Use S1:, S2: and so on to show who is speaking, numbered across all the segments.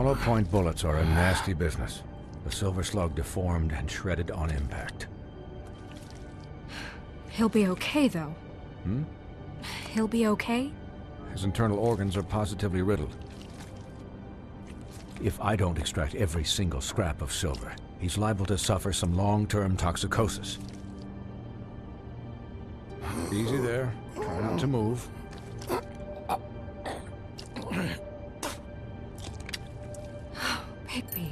S1: Hollow point bullets are a nasty business. The Silver Slug deformed and shredded on impact.
S2: He'll be okay, though.
S1: Hmm?
S2: He'll be okay?
S1: His internal organs are positively riddled. If I don't extract every single scrap of silver, he's liable to suffer some long-term toxicosis. Easy there. Try not to move.
S2: Bigby.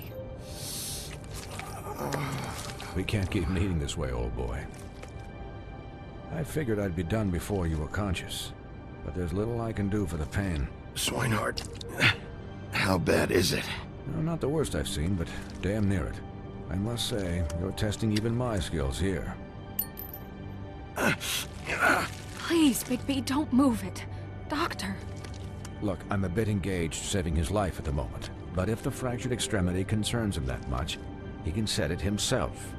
S1: We can't keep eating this way, old boy. I figured I'd be done before you were conscious, but there's little I can do for the pain.
S3: Swinehart, how bad is it?
S1: No, not the worst I've seen, but damn near it. I must say, you're testing even my skills here.
S2: Please, Bigby, don't move it. Doctor.
S1: Look, I'm a bit engaged saving his life at the moment, but if the fractured extremity concerns him that much, he can set it himself.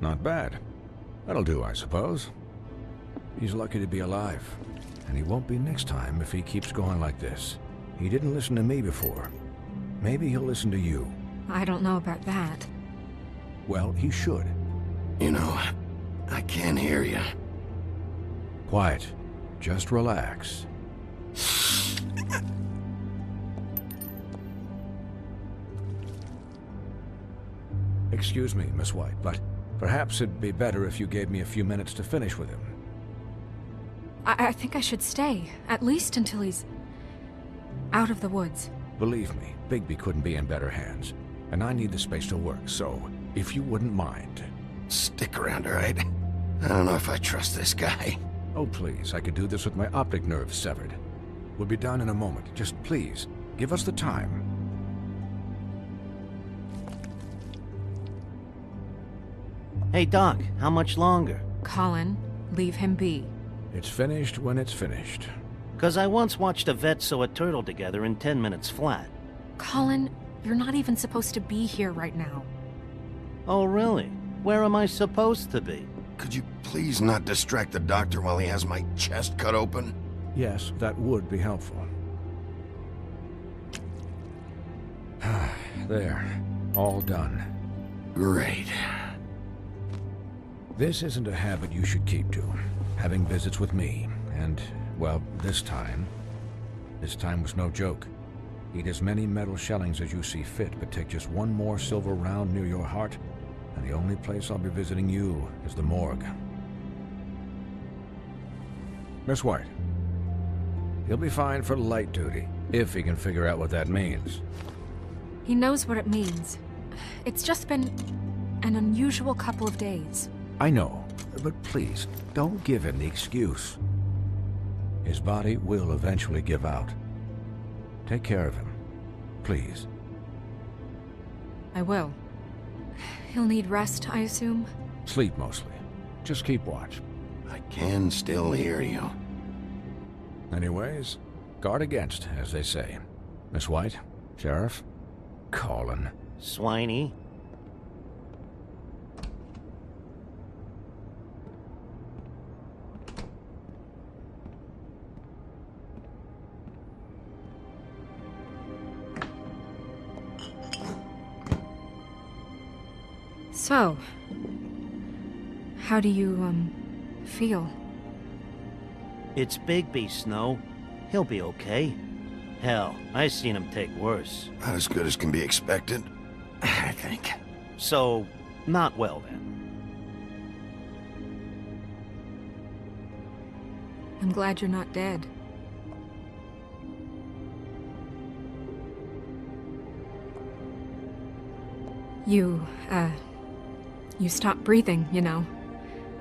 S1: Not bad. That'll do, I suppose. He's lucky to be alive. And he won't be next time if he keeps going like this. He didn't listen to me before. Maybe he'll listen to you.
S2: I don't know about that.
S1: Well, he should.
S3: You know, I can't hear you.
S1: Quiet. Just relax. Excuse me, Miss White, but perhaps it'd be better if you gave me a few minutes to finish with him.
S2: I think I should stay, at least until he's out of the woods.
S1: Believe me, Bigby couldn't be in better hands, and I need the space to work, so if you wouldn't mind.
S3: Stick around, all right? I don't know if I trust this guy.
S1: Oh, please, I could do this with my optic nerve severed. We'll be done in a moment. Just please, give us the time.
S4: Hey, Doc, how much longer?
S2: Colin, leave him be.
S1: It's finished when it's finished.
S4: 'Cause I once watched a vet sew a turtle together in 10 minutes flat.
S2: Colin, you're not even supposed to be here right now.
S4: Oh, really? Where am I supposed to be?
S3: Could you please not distract the doctor while he has my chest cut open?
S1: Yes, that would be helpful. There. All done.
S3: Great.
S1: This isn't a habit you should keep to. Having visits with me. And, well, this time was no joke. Eat as many metal shellings as you see fit, but take just one more silver round near your heart, and the only place I'll be visiting you is the morgue. Miss White. He'll be fine for light duty, if he can figure out what that means.
S2: He knows what it means. It's just been an unusual couple of days.
S1: I know, but please, don't give him the excuse. His body will eventually give out. Take care of him, please.
S2: I will. He'll need rest, I assume?
S1: Sleep mostly. Just keep watch.
S3: I can still hear you.
S1: Anyways, guard against, as they say. Miss White, Sheriff, Colin.
S4: Swiney?
S2: So, how do you, feel?
S4: It's Bigby, Snow. He'll be okay. Hell, I seen him take worse.
S3: Not as good as can be expected, I think.
S4: So, not well then.
S2: I'm glad you're not dead. You stopped breathing, you know.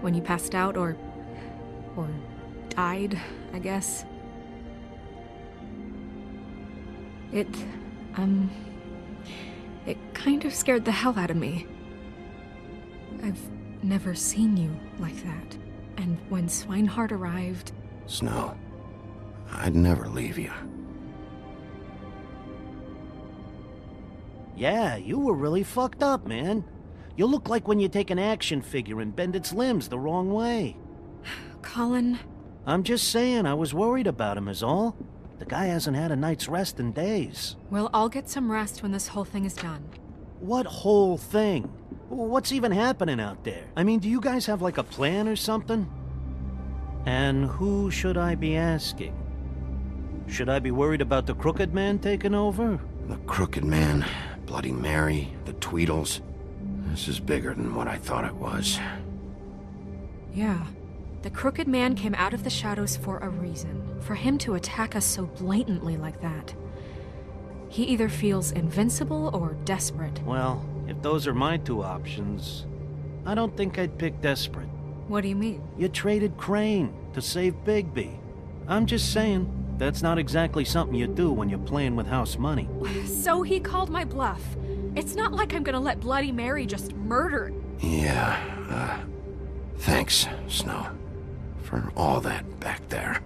S2: when you passed out or died, I guess. It kind of scared the hell out of me. I've never seen you like that. And when Swinehart arrived...
S3: Snow, I'd never leave you.
S4: Yeah, you were really fucked up, man. You look like when you take an action figure and bend its limbs the wrong way.
S2: Colin...
S4: I'm just saying, I was worried about him is all. The guy hasn't had a night's rest in days.
S2: We'll all get some rest when this whole thing is done.
S4: What whole thing? What's even happening out there? I mean, do you guys have like a plan or something? And who should I be asking? Should I be worried about the Crooked Man taking over?
S3: The Crooked Man, Bloody Mary, the Tweedles. This is bigger than what I thought it was.
S2: Yeah. The Crooked Man came out of the shadows for a reason. For him to attack us so blatantly like that. He either feels invincible or desperate.
S4: Well, if those are my two options, I don't think I'd pick desperate.
S2: What do you mean?
S4: You traded Crane to save Bigby. I'm just saying, that's not exactly something you do when you're playing with house money.
S2: So he called my bluff. It's not like I'm gonna let Bloody Mary just murder...
S3: Yeah, thanks, Snow. For all that back there.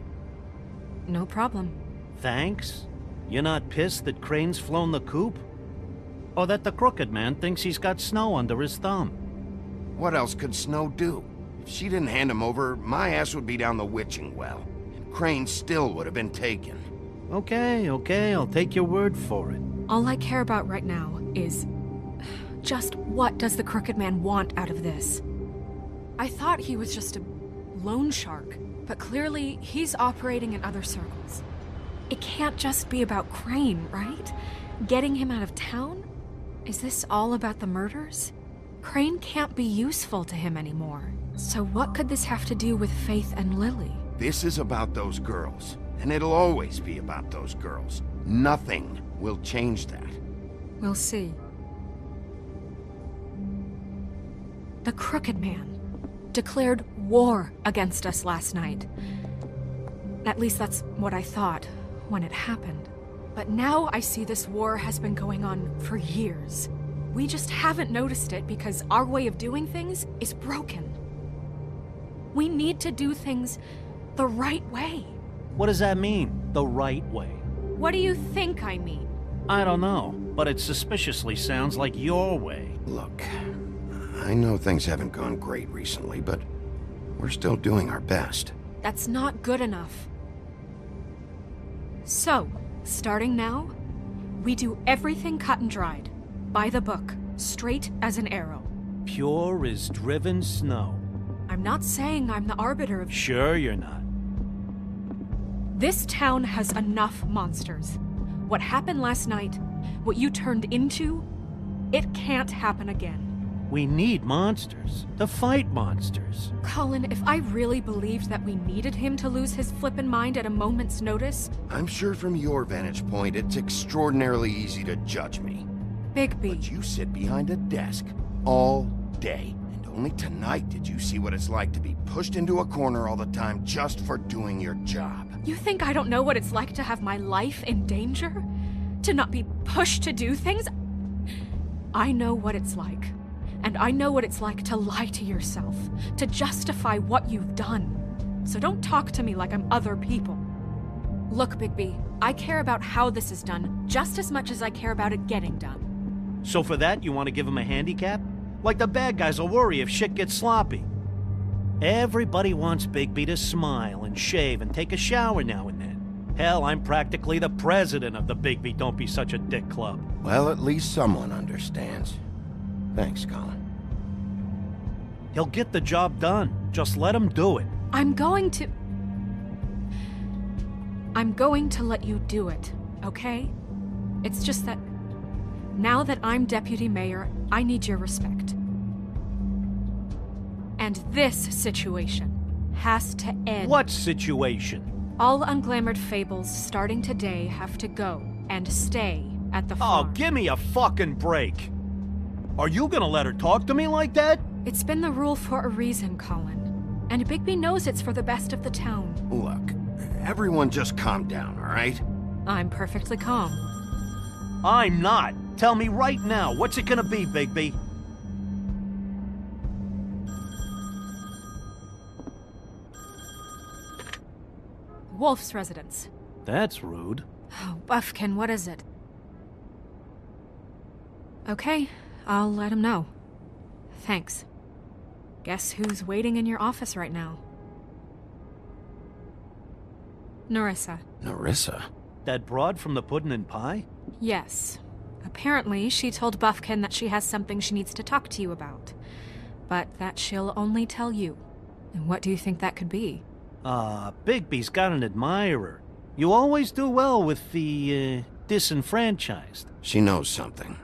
S2: No problem.
S4: Thanks? You're not pissed that Crane's flown the coop? Or that the Crooked Man thinks he's got Snow under his thumb?
S3: What else could Snow do? If she didn't hand him over, my ass would be down the witching well. And Crane still would have been taken.
S4: Okay, I'll take your word for it.
S2: All I care about right now is... just what does the Crooked Man want out of this? I thought he was just a loan shark, but clearly he's operating in other circles. It can't just be about Crane, right? Getting him out of town? Is this all about the murders? Crane can't be useful to him anymore. So what could this have to do with Faith and Lily?
S3: This is about those girls, and it'll always be about those girls. Nothing will change that.
S2: We'll see. The Crooked Man declared war against us last night. At least that's what I thought when it happened. But now I see this war has been going on for years. We just haven't noticed it because our way of doing things is broken. We need to do things the right way.
S4: What does that mean, the right way?
S2: What do you think I mean?
S4: I don't know, but it suspiciously sounds like your way.
S3: Look, I know things haven't gone great recently, but we're still doing our best.
S2: That's not good enough. So, starting now, we do everything cut and dried. By the book, straight as an arrow.
S4: Pure as driven snow.
S2: I'm not saying I'm the arbiter of...
S4: Sure you're not.
S2: This town has enough monsters. What happened last night, what you turned into, it can't happen again.
S4: We need monsters. To fight monsters.
S2: Colin, if I really believed that we needed him to lose his flippin' mind at a moment's notice...
S3: I'm sure from your vantage point, it's extraordinarily easy to judge me.
S2: Bigby.
S3: But you sit behind a desk all day. And only tonight did you see what it's like to be pushed into a corner all the time just for doing your job.
S2: You think I don't know what it's like to have my life in danger? To not be pushed to do things? I know what it's like. And I know what it's like to lie to yourself, to justify what you've done. So don't talk to me like I'm other people. Look, Bigby, I care about how this is done just as much as I care about it getting done.
S4: So for that, you want to give him a handicap? Like the bad guys will worry if shit gets sloppy. Everybody wants Bigby to smile and shave and take a shower now and then. Hell, I'm practically the president of the Bigby Don't Be Such a Dick Club.
S3: Well, at least someone understands. Thanks, Colin.
S4: He'll get the job done. Just let him do it.
S2: I'm going to let you do it, okay? It's just that now that I'm deputy mayor, I need your respect. And this situation has to end.
S4: What situation?
S2: All unglamored fables starting today have to go and stay at the farm.
S4: Oh, give me a fucking break. Are you gonna let her talk to me like that?
S2: It's been the rule for a reason, Colin. And Bigby knows it's for the best of the town.
S3: Look, everyone just calm down, all right?
S2: I'm perfectly calm.
S4: I'm not. Tell me right now, what's it gonna be, Bigby?
S2: Wolf's residence.
S4: That's rude.
S2: Oh, Buffkin, what is it? Okay, I'll let him know. Thanks. Guess who's waiting in your office right now? Nerissa.
S3: Nerissa?
S4: That broad from the puddin' and pie?
S2: Yes. Apparently, she told Buffkin that she has something she needs to talk to you about. But that she'll only tell you. And what do you think that could be?
S4: Bigby's got an admirer. You always do well with the, disenfranchised.
S3: She knows something.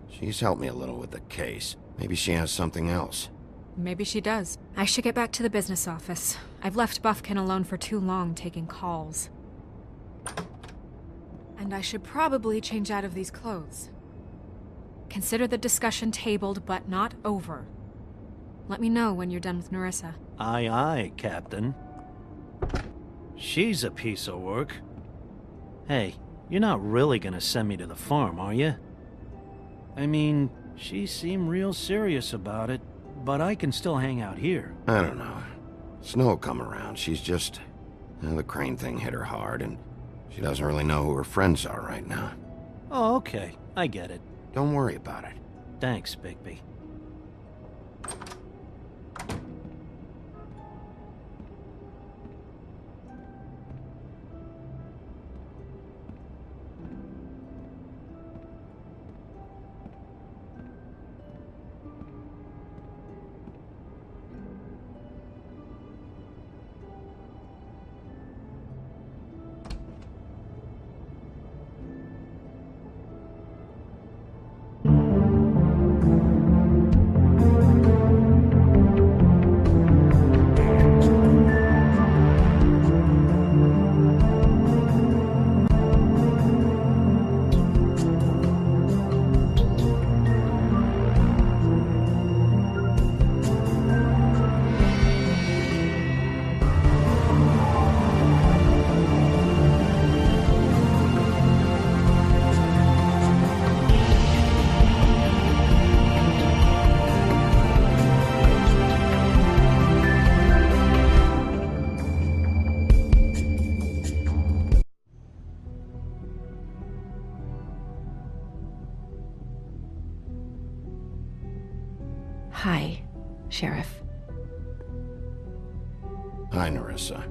S3: She's helped me a little with the case. Maybe she has something else.
S2: Maybe she does. I should get back to the business office. I've left Buffkin alone for too long taking calls. And I should probably change out of these clothes. Consider the discussion tabled, but not over. Let me know when you're done with Nerissa.
S4: Aye, aye, Captain. She's a piece of work. Hey, you're not really gonna send me to the farm, are you? I mean, she seemed real serious about it, but I can still hang out here.
S3: I don't know. Snow will come around. She's just... the crane thing hit her hard, and she doesn't really know who her friends are right now.
S4: Oh, okay. I get it.
S3: Don't worry about it.
S4: Thanks, Bigby.
S5: Hi, Sheriff.
S3: Hi, Nerissa.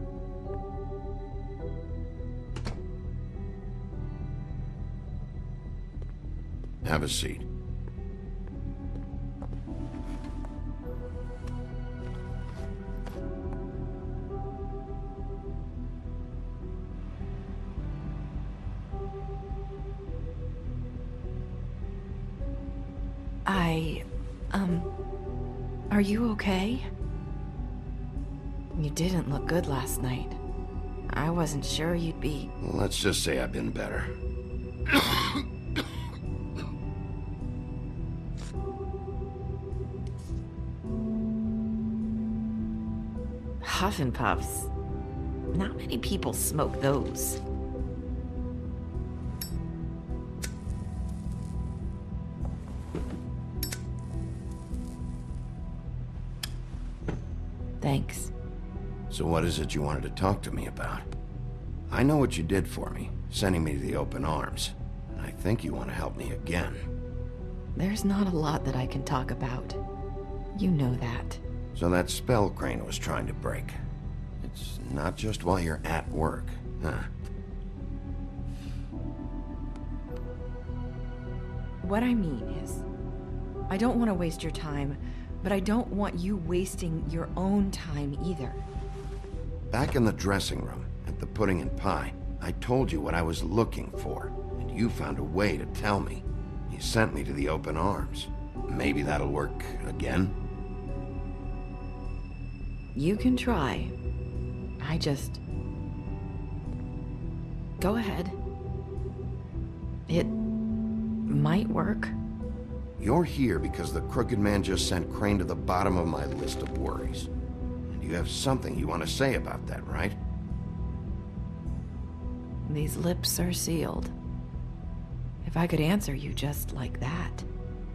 S3: Have a seat.
S5: Are you okay? You didn't look good last night. I wasn't sure you'd be...
S3: Let's just say I've been better.
S5: Huff and Puffs. Not many people smoke those. Thanks.
S3: So what is it you wanted to talk to me about? I know what you did for me, sending me to the open arms. And I think you want to help me again.
S5: There's not a lot that I can talk about. You know that.
S3: So that spell Crane was trying to break. It's not just while you're at work, huh?
S5: What I mean is, I don't want to waste your time, but I don't want you wasting your own time either.
S3: Back in the dressing room, at the pudding and pie, I told you what I was looking for, and you found a way to tell me. You sent me to the open arms. Maybe that'll work again?
S5: You can try. I just... Go ahead. It might work.
S3: You're here because the Crooked Man just sent Crane to the bottom of my list of worries. And You have something you want to say about that, right?
S5: These lips are sealed. If I could answer you just like that,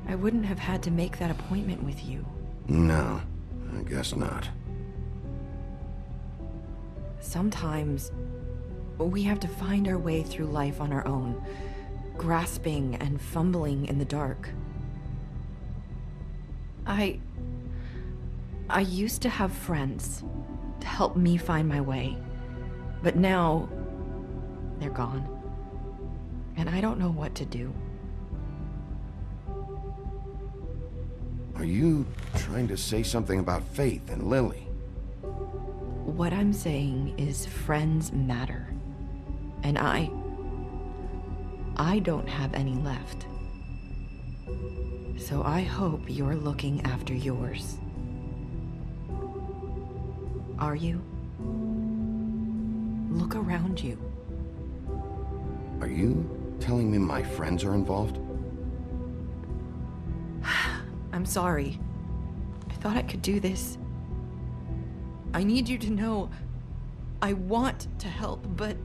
S5: I wouldn't have had to make that appointment with you.
S3: No, I guess not.
S5: Sometimes, we have to find our way through life on our own, grasping and fumbling in the dark. I used to have friends to help me find my way, but now they're gone, and I don't know what to do.
S3: Are you trying to say something about Faith and Lily?
S5: What I'm saying is friends matter, and I don't have any left. So I hope you're looking after yours. Are you? Look around you.
S3: Are you telling me my friends are involved?
S5: I'm sorry. I thought I could do this. I need you to know I want to help, but...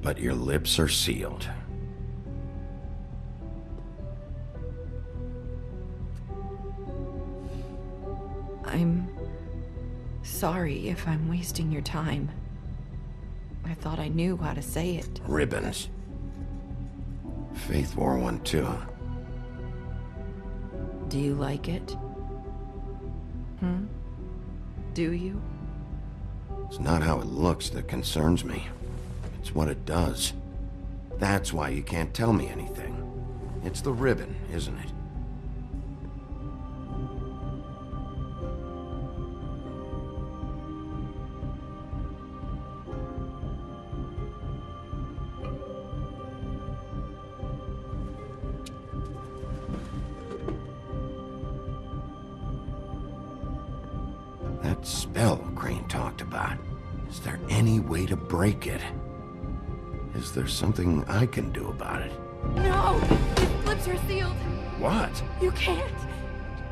S3: But your lips are sealed.
S5: I'm sorry if I'm wasting your time. I thought I knew how to say it.
S3: Ribbons. Faith wore one too.
S5: Do you like it? Do you?
S3: It's not how it looks that concerns me. It's what it does. That's why you can't tell me anything. It's the ribbon, isn't it? That spell Crane talked about. Is there any way to break it? Is there something I can do about it?
S2: No! His lips are sealed!
S3: What?
S2: You can't!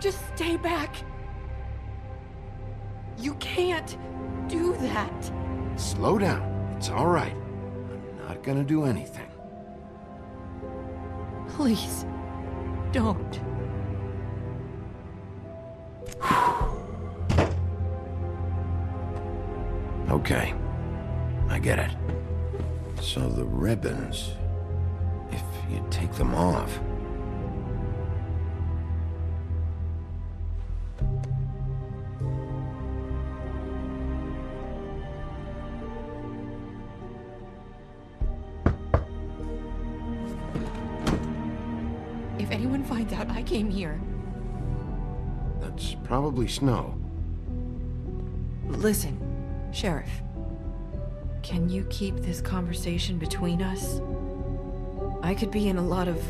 S2: Just stay back! You can't do that!
S3: Slow down. It's all right. I'm not gonna do anything.
S5: Please, don't.
S3: Okay. I get it. So the ribbons... if you take them off...
S5: If anyone finds out I came here...
S3: That's probably snow.
S5: Listen, Sheriff. Can you keep this conversation between us? I could be in a lot of...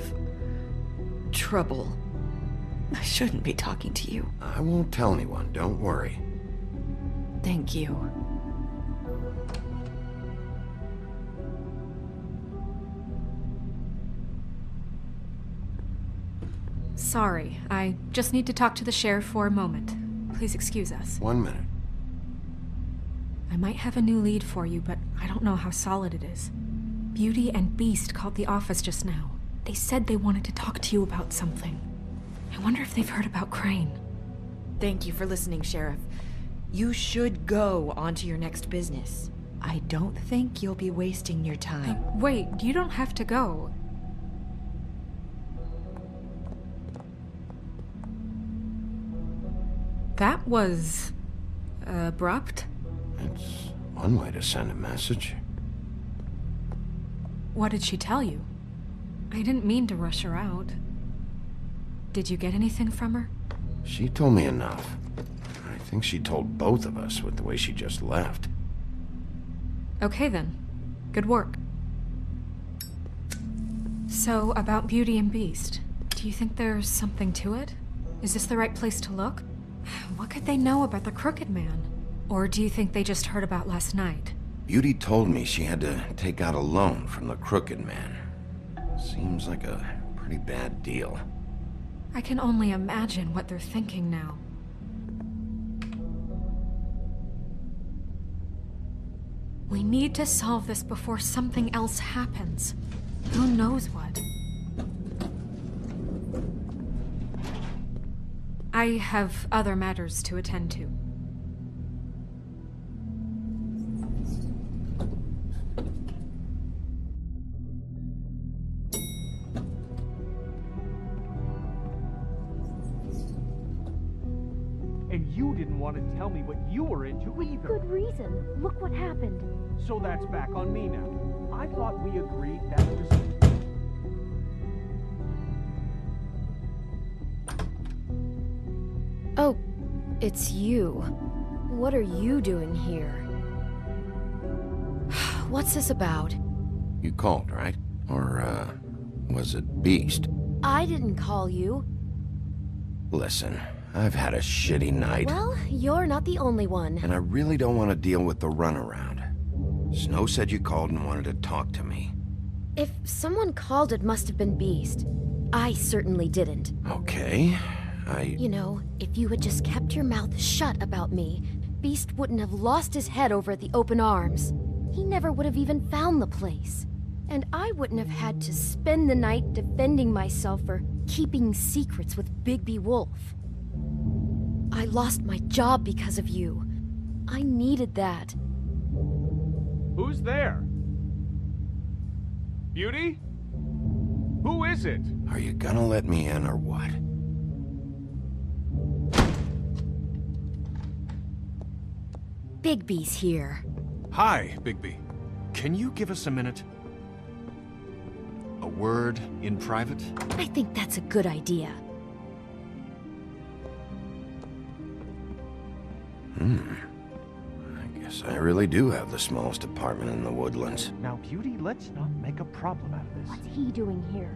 S5: trouble. I shouldn't be talking to you.
S3: I won't tell anyone, don't worry.
S5: Thank you.
S2: Sorry, I just need to talk to the sheriff for a moment. Please excuse us.
S3: 1 minute.
S2: I might have a new lead for you, but I don't know how solid it is. Beauty and Beast called the office just now. They said they wanted to talk to you about something. I wonder if they've heard about Crane.
S5: Thank you for listening, Sheriff. You should go on to your next business. I don't think you'll be wasting your time.
S2: Wait, you don't have to go. That was... abrupt?
S3: It's one way to send a message.
S2: What did she tell you? I didn't mean to rush her out. Did you get anything from her?
S3: She told me enough. I think she told both of us with the way she just left.
S2: Okay then. Good work. So, about Beauty and Beast, do you think there's something to it? Is this the right place to look? What could they know about the Crooked Man? Or do you think they just heard about last night?
S3: Beauty told me she had to take out a loan from the Crooked Man. Seems like a pretty bad deal.
S2: I can only imagine what they're thinking now. We need to solve this before something else happens. Who knows what? I have other matters to attend to.
S6: And you didn't want to tell me what you were into either.
S7: Good reason. Look what happened.
S6: So that's back on me now. I thought we agreed that was...
S7: Oh, it's you. What are you doing here? What's this about?
S3: You called, right? Or, was it Beast?
S7: I didn't call you.
S3: Listen, I've had a shitty night.
S7: Well, you're not the only one.
S3: And I really don't want to deal with the runaround. Snow said you called and wanted to talk to me.
S7: If someone called, it must have been Beast. I certainly didn't.
S3: Okay,
S7: You know, if you had just kept your mouth shut about me, Beast wouldn't have lost his head over at the open arms. He never would have even found the place. And I wouldn't have had to spend the night defending myself for keeping secrets with Bigby Wolf. I lost my job because of you. I needed that.
S6: Who's there? Beauty? Who is it?
S3: Are you gonna let me in or what?
S7: Bigby's here.
S8: Hi, Bigby. Can you give us a minute? A word in private?
S7: I think that's a good idea.
S3: I guess I really do have the smallest apartment in the Woodlands.
S6: Now, Beauty, let's not make a problem out of this.
S7: What's he doing here?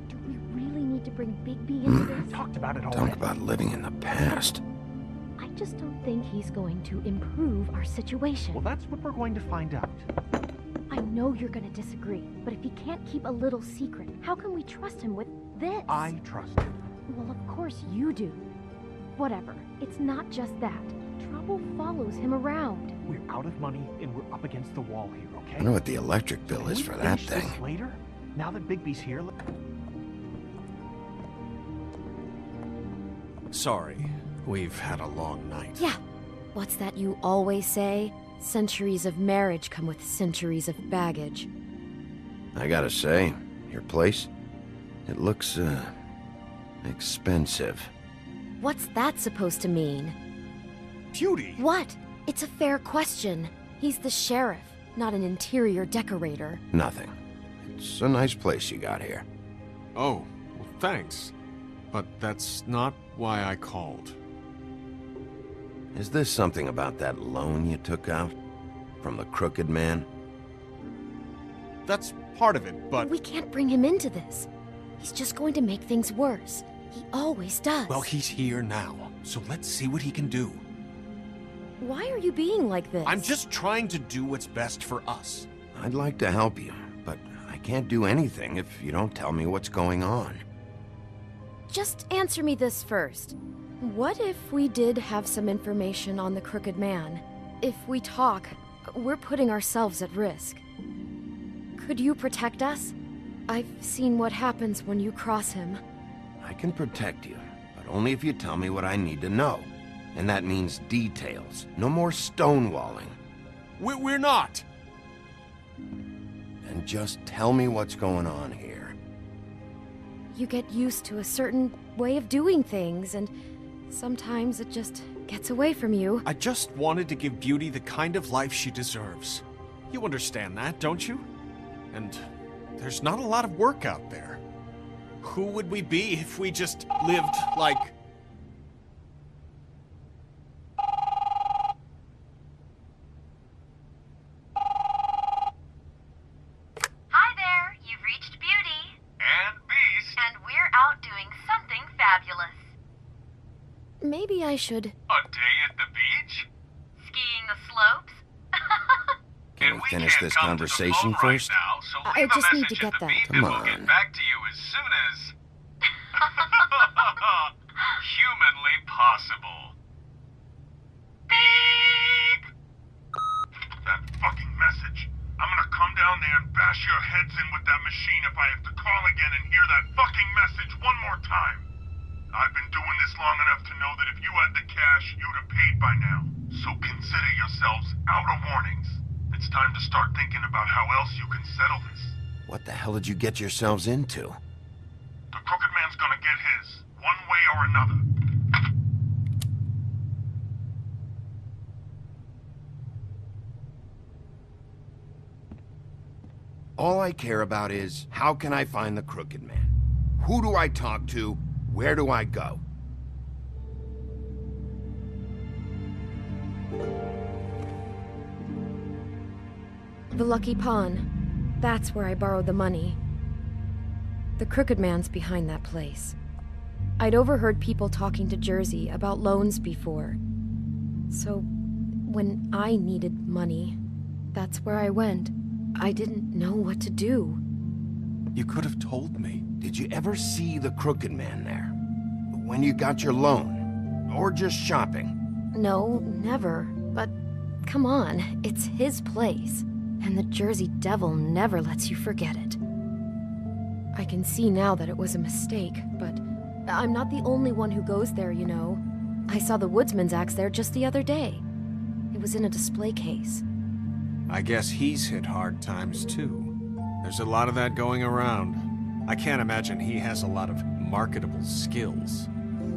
S7: Do we really need to bring Bigby into
S6: We
S7: this?
S6: talked about it
S3: Talk
S6: already.
S3: about living in the past.
S7: I just don't think he's going to improve our situation.
S6: Well, that's what we're going to find out.
S7: I know you're gonna disagree, but if he can't keep a little secret, how can we trust him with this?
S6: I trust him.
S7: Well, of course you do. Whatever. It's not just that. Trouble follows him around.
S6: We're out of money and we're up against the wall here, okay?
S3: I wonder what the electric bill
S6: Can
S3: is
S6: we
S3: for that
S6: finish this
S3: thing.
S6: later? Now that Bigby's here,
S8: Sorry, we've had a long night.
S7: Yeah. What's that you always say? Centuries of marriage come with centuries of baggage.
S3: I gotta say, your place, it looks, expensive.
S7: What's that supposed to mean?
S8: Beauty!
S7: What? It's a fair question. He's the sheriff, not an interior decorator.
S3: Nothing. It's a nice place you got here.
S8: Oh, well, thanks. But that's not why I called.
S3: Is this something about that loan you took out? From the crooked man?
S8: That's part of it, but...
S7: We can't bring him into this. He's just going to make things worse. He always does.
S8: Well, he's here now, so let's see what he can do.
S7: Why are you being like this?
S8: I'm just trying to do what's best for us.
S3: I'd like to help you, but I can't do anything if you don't tell me what's going on.
S7: Just answer me this first. What if we did have some information on the crooked man? If we talk, we're putting ourselves at risk. Could you protect us? I've seen what happens when you cross him.
S3: I can protect you, but only if you tell me what I need to know. And that means details. No more stonewalling.
S8: We're not!
S3: And just tell me what's going on here.
S7: You get used to a certain way of doing things, and sometimes it just gets away from you.
S8: I just wanted to give Beauty the kind of life she deserves. You understand that, don't you? And there's not a lot of work out there. Who would we be if we just lived like...
S9: Hi there, you've reached Beauty.
S10: And Beast.
S9: And we're out doing something fabulous.
S7: Maybe I should...
S10: A day at the beach?
S9: Skiing the slopes?
S3: Can we finish
S10: can't
S3: this
S10: come to the
S3: conversation
S10: phone
S3: first?
S10: Right now, so
S7: I
S10: leave a
S7: just need to
S10: message
S7: get
S10: at the
S7: that.
S10: beep
S3: Come
S10: and we'll
S3: on.
S10: get back to you as soon as... humanly possible. Beep! That fucking bash your heads in with that machine if I have to call again and hear that fucking message one more time. I've been doing this long enough to know that if you had the cash, you'd have paid by now. So consider yourselves out of warnings. It's time to start thinking about how else you can settle this.
S3: What the hell did you get yourselves into?
S10: The Crooked Man's gonna get his, one way or another.
S3: All I care about is, how can I find the Crooked Man? Who do I talk to? Where do I go?
S7: The Lucky Pawn. That's where I borrowed the money. The Crooked Man's behind that place. I'd overheard people talking to Jersey about loans before. So, when I needed money, that's where I went. I didn't know what to do.
S8: You could have told me.
S3: Did you ever see the Crooked Man there? When you got your loan? Or just shopping?
S7: No, never. But come on, it's his place. And the Jersey Devil never lets you forget it. I can see now that it was a mistake, but I'm not the only one who goes there, you know. I saw the Woodsman's axe there just the other day. It was in a display case.
S8: I guess he's hit hard times too. There's a lot of that going around. I can't imagine he has a lot of marketable skills.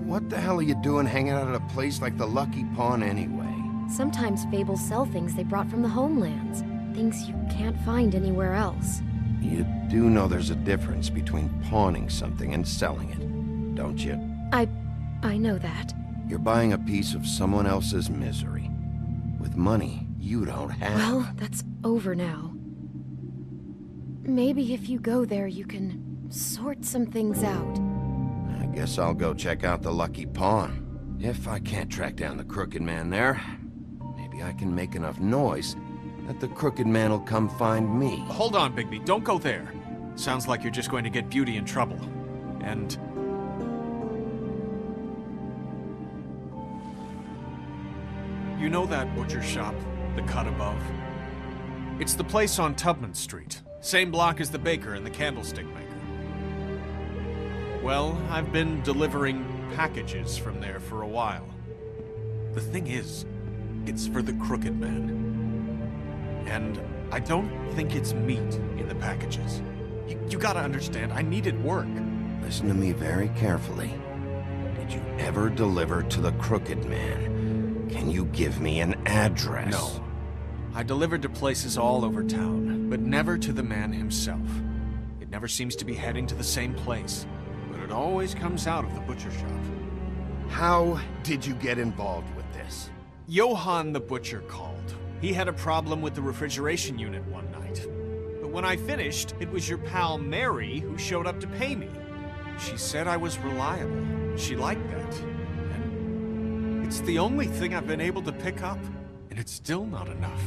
S3: What the hell are you doing hanging out at a place like the Lucky Pawn anyway?
S7: Sometimes fables sell things they brought from the homelands. Things you can't find anywhere else.
S3: You do know there's a difference between pawning something and selling it, don't you?
S7: I know that.
S3: You're buying a piece of someone else's misery. With money you don't have.
S7: Well, that's over now. Maybe if you go there, you can sort some things out.
S3: I guess I'll go check out the Lucky Pawn. If I can't track down the Crooked Man there, maybe I can make enough noise that the Crooked Man will come find me.
S8: Hold on, Bigby. Don't go there. Sounds like you're just going to get Beauty in trouble. And... you know that butcher shop, the cut above? It's the place on Tubman Street. Same block as the baker and the candlestick maker. Well, I've been delivering packages from there for a while. The thing is, it's for the Crooked Man. And I don't think it's meat in the packages. You gotta understand, I needed work.
S3: Listen to me very carefully. Did you ever deliver to the Crooked Man? Can you give me an address?
S8: No. I delivered to places all over town, but never to the man himself. It never seems to be heading to the same place, but it always comes out of the butcher shop.
S3: How did you get involved with this?
S8: Johann the butcher called. He had a problem with the refrigeration unit one night. But when I finished, it was your pal Mary who showed up to pay me. She said I was reliable. She liked that. And it's the only thing I've been able to pick up, and it's still not enough.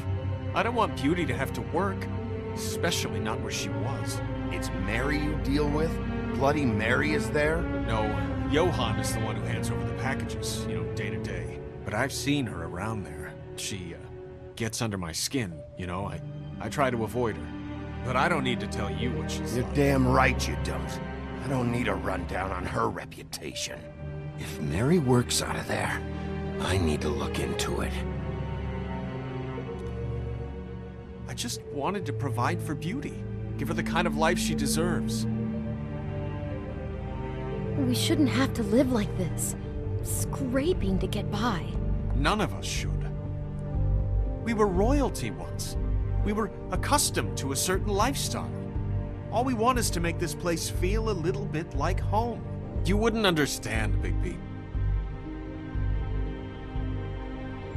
S8: I don't want Beauty to have to work, especially not where she was.
S3: It's Mary you deal with? Bloody Mary is there?
S8: No, Johann is the one who hands over the packages, day to day. But I've seen her around there. She, gets under my skin, I try to avoid her. But I don't need to tell you what she's
S3: You're
S8: like.
S3: damn right you don't. I don't need a rundown on her reputation. If Mary works out of there, I need to look into it.
S8: I just wanted to provide for Beauty. Give her the kind of life she deserves.
S7: We shouldn't have to live like this. Scraping to get by.
S8: None of us should. We were royalty once. We were accustomed to a certain lifestyle. All we want is to make this place feel a little bit like home. You wouldn't understand, Bigby.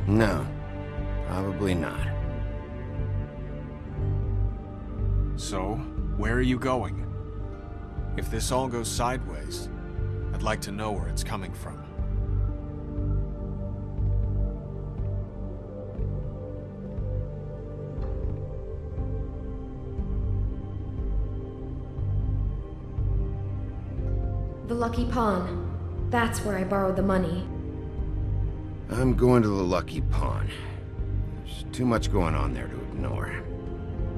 S3: No, probably not.
S8: So, where are you going? If this all goes sideways, I'd like to know where it's coming from.
S7: The Lucky Pawn. That's where I borrowed the money.
S3: I'm going to the Lucky Pawn. There's too much going on there to ignore.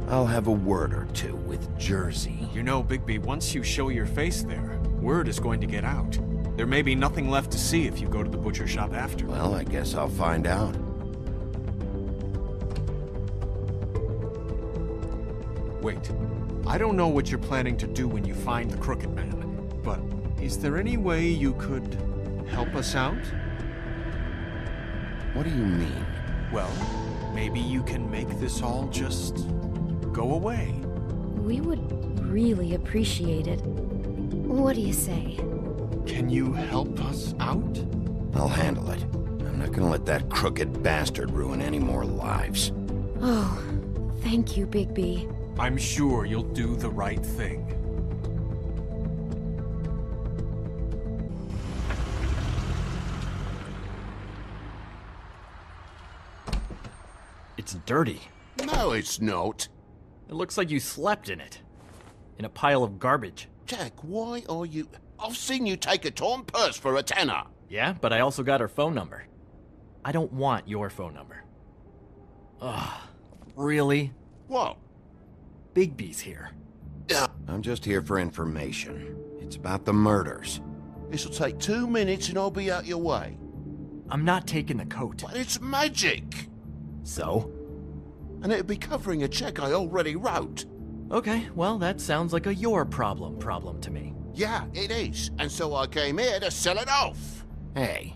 S3: I'll have a word or two with Jersey.
S8: You know, Bigby, once you show your face there, word is going to get out. There may be nothing left to see if you go to the butcher shop after.
S3: Well, I guess I'll find out.
S8: Wait, I don't know what you're planning to do when you find the Crooked Man, but is there any way you could help us out?
S3: What do you mean?
S8: Well, maybe you can make this all just go away.
S7: We would really appreciate it. What do you say?
S8: Can you help us out?
S3: I'll handle it. I'm not gonna let that crooked bastard ruin any more lives.
S7: Oh, thank you, Bigby.
S8: I'm sure you'll do the right thing.
S11: It's dirty.
S12: No, it's not.
S11: It looks like you slept in it. In a pile of garbage.
S12: Jack, why are you... I've seen you take a torn purse for a tenner.
S11: Yeah, but I also got her phone number. I don't want your phone number. Ugh, really?
S12: What?
S11: Bigby's here.
S3: I'm just here for information. It's about the murders.
S12: This'll take 2 minutes and I'll be out your way.
S11: I'm not taking the coat.
S12: But it's magic.
S11: So?
S12: And it'd be covering a check I already wrote.
S11: Okay, well, that sounds like a your problem to me.
S12: Yeah, it is. And so I came here to sell it off.
S3: Hey,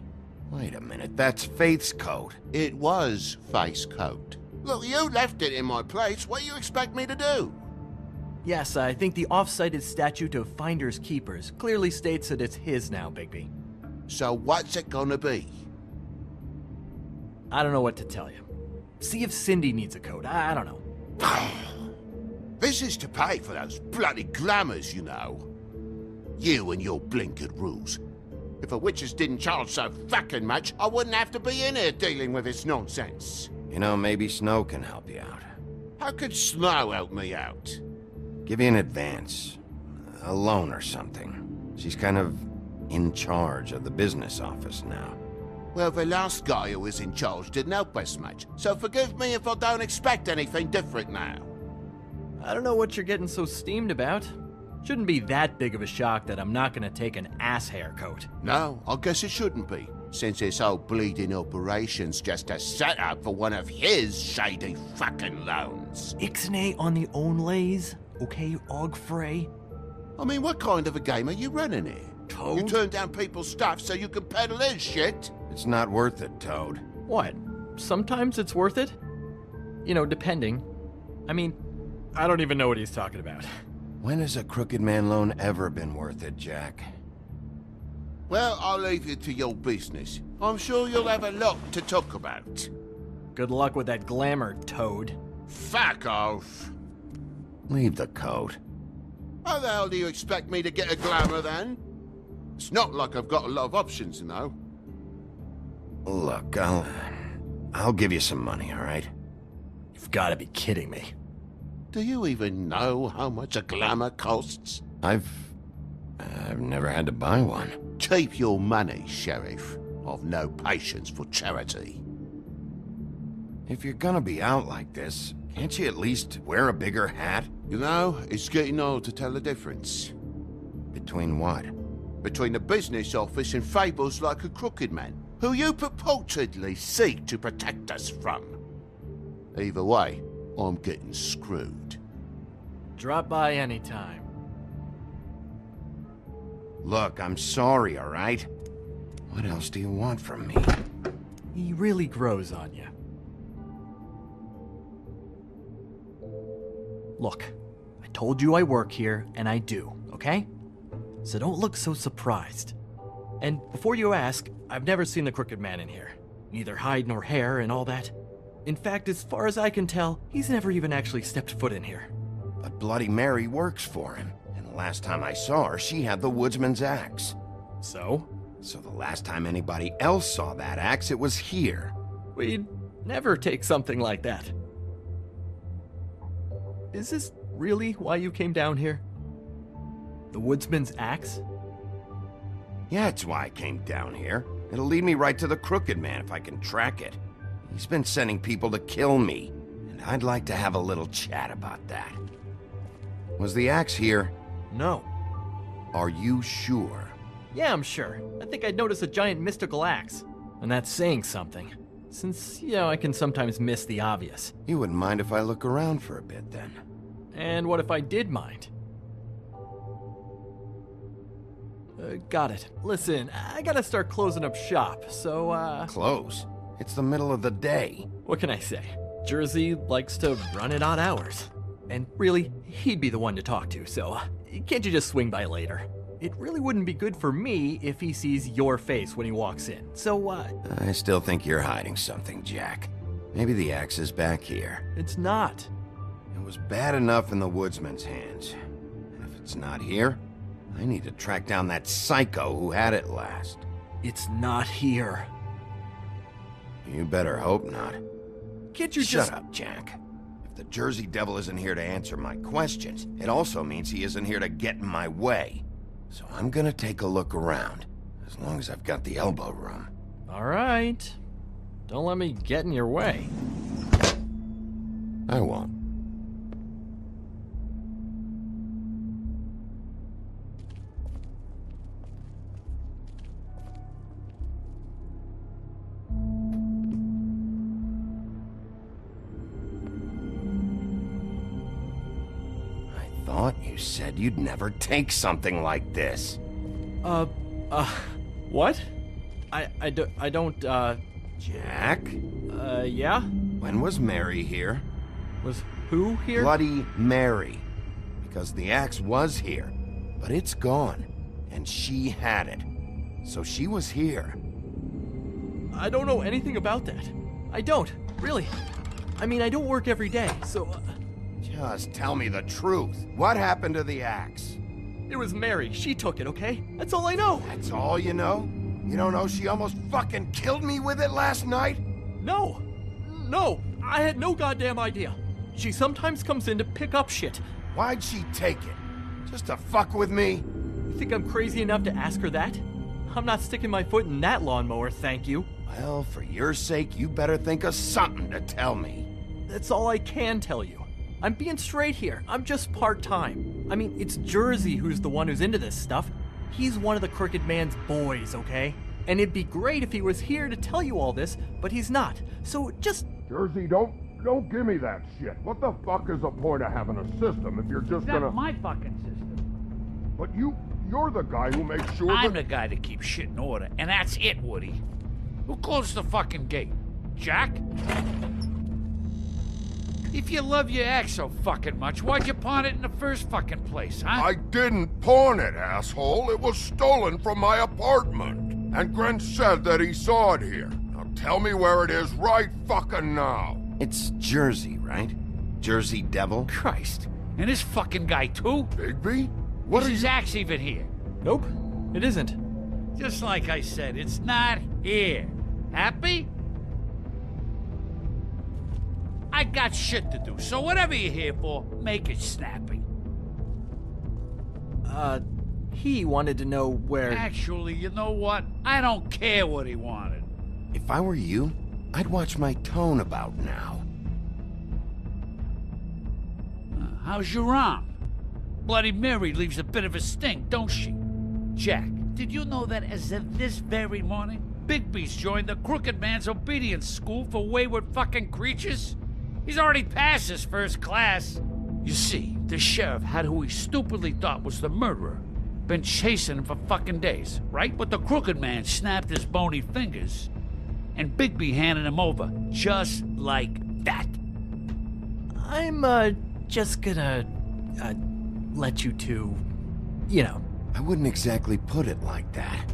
S3: wait a minute. That's Faith's coat.
S12: It was Faith's coat. Look, you left it in my place. What do you expect me to do?
S11: Yes, I think the off-cited statute of Finders Keepers clearly states that it's his now, Bigby.
S12: So what's it gonna be?
S11: I don't know what to tell you. See if Cindy needs a coat. I don't know.
S12: This is to pay for those bloody glamours, you know. You and your blinkered rules. If a witches didn't charge so fucking much, I wouldn't have to be in here dealing with this nonsense.
S3: You know, maybe Snow can help you out.
S12: How could Snow help me out?
S3: Give you an advance. A loan or something. She's kind of in charge of the business office now.
S12: Well, the last guy who was in charge didn't help us much, so forgive me if I don't expect anything different now.
S11: I don't know what you're getting so steamed about. Shouldn't be that big of a shock that I'm not gonna take an ass haircut.
S12: No, I guess it shouldn't be, since this whole bleeding operation's just a setup for one of his shady fucking loans.
S11: Ixnay on the own lays, okay, Og Frey?
S12: I mean, what kind of a game are you running here?
S11: Toad?
S12: You turn down people's stuff so you can peddle his shit?
S3: It's not worth it, Toad.
S11: What? Sometimes it's worth it? You know, depending. I mean, I don't even know what he's talking about.
S3: When has a Crooked Man loan ever been worth it, Jack?
S12: Well, I'll leave you to your business. I'm sure you'll have a lot to talk about.
S11: Good luck with that glamour, Toad.
S12: Fuck off.
S3: Leave the coat.
S12: How the hell do you expect me to get a glamour then? It's not like I've got a lot of options, you know.
S3: Look, I'll give you some money, all right?
S11: You've got to be kidding me.
S12: Do you even know how much a glamour costs?
S3: I've never had to buy one.
S12: Keep your money, Sheriff. I've no patience for charity.
S3: If you're gonna be out like this, can't you at least wear a bigger hat?
S12: You know, it's getting old to tell the difference.
S3: Between what?
S12: Between the business office and fables like a Crooked Man, who you purportedly seek to protect us from. Either way, I'm getting screwed.
S11: Drop by anytime.
S3: Look, I'm sorry, all right? What else do you want from me?
S11: He really grows on you. Look, I told you I work here, and I do, okay? So don't look so surprised. And before you ask, I've never seen the Crooked Man in here. Neither hide nor hair and all that. In fact, as far as I can tell, he's never even actually stepped foot in here.
S3: But Bloody Mary works for him. And the last time I saw her, she had the woodsman's axe.
S11: So?
S3: So the last time anybody else saw that axe, it was here.
S11: We'd never take something like that. Is this really why you came down here? The woodsman's axe?
S3: Yeah, it's why I came down here. It'll lead me right to the Crooked Man if I can track it. He's been sending people to kill me. and I'd like to have a little chat about that. Was the axe here?
S11: No.
S3: Are you sure?
S11: Yeah, I'm sure. I think I'd noticed a giant mystical axe. And that's saying something. Since, I can sometimes miss the obvious.
S3: You wouldn't mind if I look around for a bit, then?
S11: And what if I did mind? Got it. Listen, I gotta start closing up shop, so,
S3: Close? It's the middle of the day.
S11: What can I say? Jersey likes to run at odd hours. And really, he'd be the one to talk to, so can't you just swing by later? It really wouldn't be good for me if he sees your face when he walks in, so,
S3: I still think you're hiding something, Jack. Maybe the axe is back here.
S11: It's not.
S3: It was bad enough in the woodsman's hands. And if it's not here, I need to track down that psycho who had it last.
S11: It's not here.
S3: You better hope not.
S11: Can't you
S3: Shut up, Jack. If the Jersey Devil isn't here to answer my questions, it also means he isn't here to get in my way. So I'm gonna take a look around, as long as I've got the elbow room.
S11: All right. Don't let me get in your way.
S3: I won't. Thought you said you'd never take something like this.
S11: What? I don't,
S3: Jack?
S11: Yeah?
S3: When was Mary here?
S11: Was who here?
S3: Bloody Mary. Because the axe was here, but it's gone, and she had it. So she was here.
S11: I don't know anything about that. I don't, really. I mean, I don't work every day, so...
S3: Just tell me the truth. What happened to the axe?
S11: It was Mary. She took it, okay? That's all I know.
S3: That's all you know? You don't know she almost fucking killed me with it last night?
S11: No. No. I had no goddamn idea. She sometimes comes in to pick up shit.
S3: Why'd she take it? Just to fuck with me?
S11: You think I'm crazy enough to ask her that? I'm not sticking my foot in that lawnmower, thank you.
S3: Well, for your sake, you better think of something to tell me.
S11: That's all I can tell you. I'm being straight here. I'm just part-time. I mean, it's Jersey who's the one who's into this stuff. He's one of the Crooked Man's boys, okay? And it'd be great if he was here to tell you all this, but he's not. So just...
S10: Jersey, don't give me that shit. What the fuck is the point of having a system if you're just
S13: That's
S10: gonna...
S13: my fucking system.
S10: But you're the guy who makes sure
S13: I'm
S10: that...
S13: the guy that keeps shit in order, and that's it, Woody. Who closed the fucking gate? Jack? If you love your ex so fucking much, why'd you pawn it in the first fucking place, huh?
S10: I didn't pawn it, asshole. It was stolen from my apartment. And Gren said that he saw it here. Now tell me where it is right fucking now.
S3: It's Jersey, right? Jersey Devil?
S13: Christ. And this fucking guy, too?
S10: Bigby? What
S13: Is
S10: are
S13: his
S10: you...
S13: axe even here?
S11: Nope, it isn't.
S13: Just like I said, it's not here. Happy? I got shit to do, so whatever you're here for, make it snappy.
S11: He wanted to know where...
S13: Actually, you know what? I don't care what he wanted.
S3: If I were you, I'd watch my tone about now.
S13: How's your arm? Bloody Mary leaves a bit of a stink, don't she? Jack, did you know that as of this very morning, Bigby's joined the Crooked Man's obedience school for wayward fucking creatures? He's already passed his first class. You see, the sheriff had who he stupidly thought was the murderer. Been chasing him for fucking days, right? But the Crooked Man snapped his bony fingers, and Bigby handed him over, just like that.
S11: I'm, just gonna, let you two, you know.
S3: I wouldn't exactly put it like that.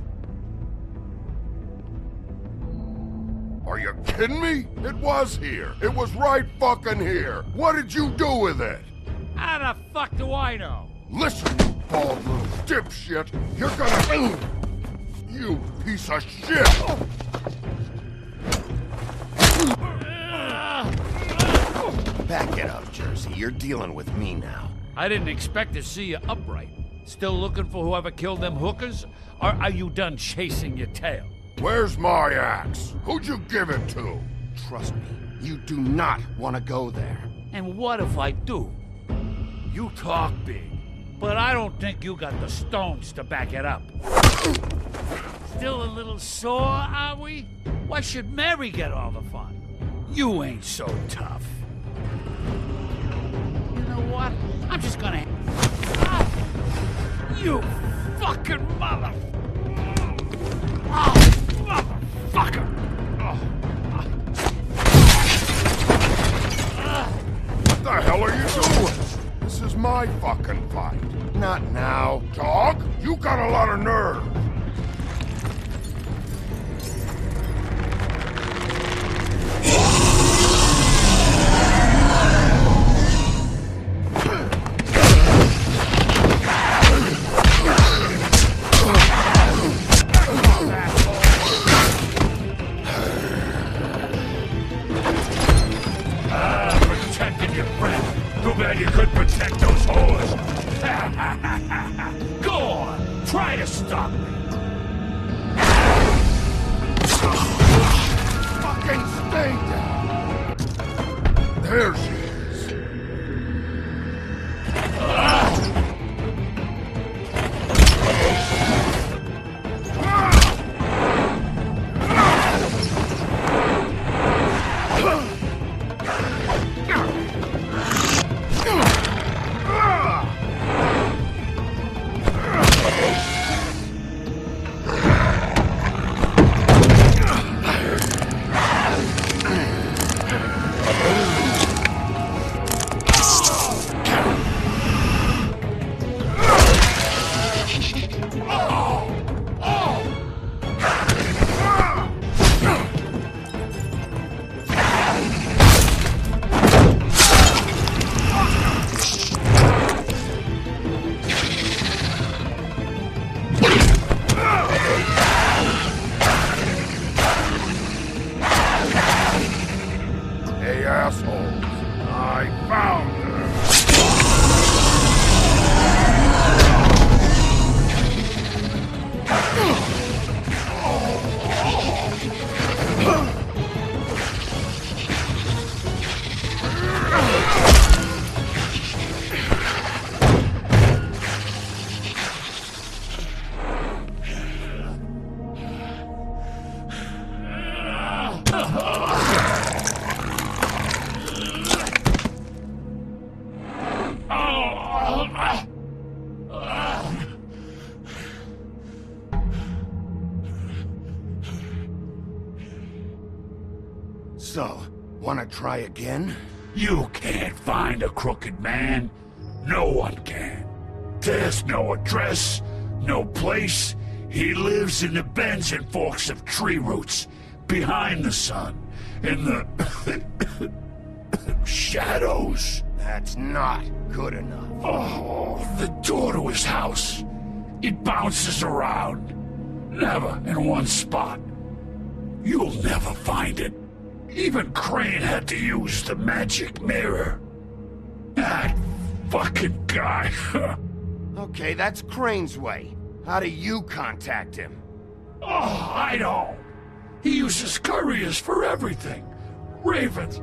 S10: Are you kidding me? It was here. It was right fucking here. What did you do with it?
S13: How the fuck do I know?
S10: Listen, you bald little dipshit. You're gonna... You piece of shit!
S3: Back it up, Jersey. You're dealing with me now.
S13: I didn't expect to see you upright. Still looking for whoever killed them hookers? Or are you done chasing your tail?
S10: Where's my axe? Who'd you give it to?
S3: Trust me,
S12: You do not want to go there.
S13: And what if I do? You talk big, but I don't think you got the stones to back it up. Still a little sore, are we? Why should Mary get all the fun? You ain't so tough. You know what? I'm just gonna... Ah! You fucking mother... Oh, motherfucker!
S10: What the hell are you doing? This is my fucking fight.
S3: Not now.
S10: Dog, you got a lot of nerve.
S13: Protecting your friend. Too bad you couldn't protect those whores. Go on, try to stop me.
S10: Fucking stay down. There she is. Hey, assholes. I found her.
S3: So, wanna try again?
S13: You can't find a crooked man. No one can. There's no address, no place. He lives in the bends and forks of tree roots, behind the sun, in the shadows.
S3: That's not good enough.
S13: Oh, the door to his house. It bounces around. Never in one spot. You'll never find it. Even Crane had to use the magic mirror. That fucking guy.
S3: Okay, that's Crane's way. How do you contact him?
S13: Oh, I don't. He uses couriers for everything. Ravens,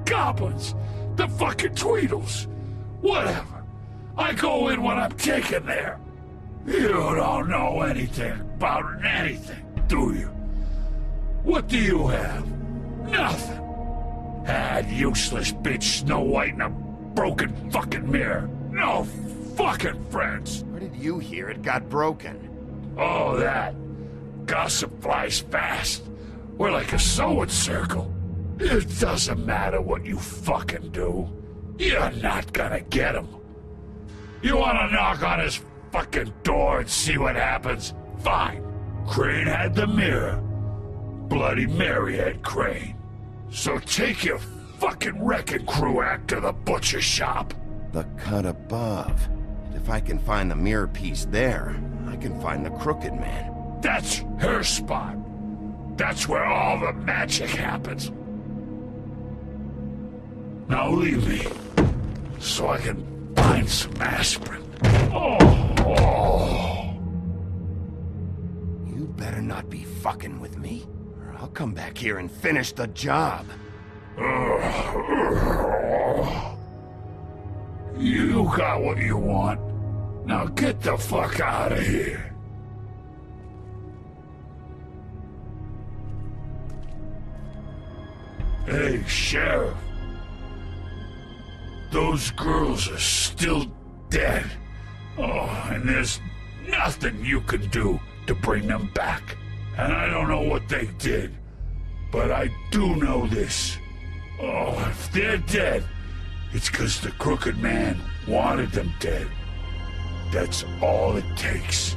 S13: goblins, the fucking Tweedles. Whatever. I go in when I'm taken there. You don't know anything about anything, do you? What do you have? Nothing. That useless bitch Snow White and a broken fucking mirror. No fucking friends.
S3: Where did you hear it got broken?
S13: Oh, that. Gossip flies fast. We're like a sewing circle. It doesn't matter what you fucking do. You're not gonna get him. You wanna knock on his fucking door and see what happens? Fine. Crane had the mirror. Bloody Mary had Crane. So take your fucking wrecking crew act to the butcher shop.
S3: The cut above. And if I can find the mirror piece there, I can find the Crooked Man.
S13: That's her spot. That's where all the magic happens. Now leave me, so I can find some aspirin.
S3: You better not be fucking with me, or I'll come back here and finish the job.
S14: You got what you want. Now get the fuck out of here. Hey, Sheriff. Those girls are still dead. Oh, and there's nothing you can do to bring them back. And I don't know what they did, but I do know this. Oh, if they're dead, it's 'cause the Crooked Man wanted them dead. That's all it takes.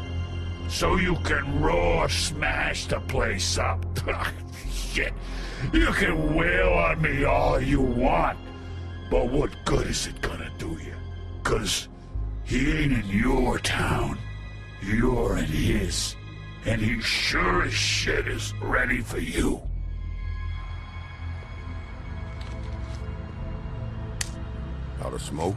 S14: So you can raw smash the place up. Shit. You can wail on me all you want, but what good is it gonna do you? 'Cause he ain't in your town. You're in his. And he sure as shit is ready for you.
S3: Out of smoke?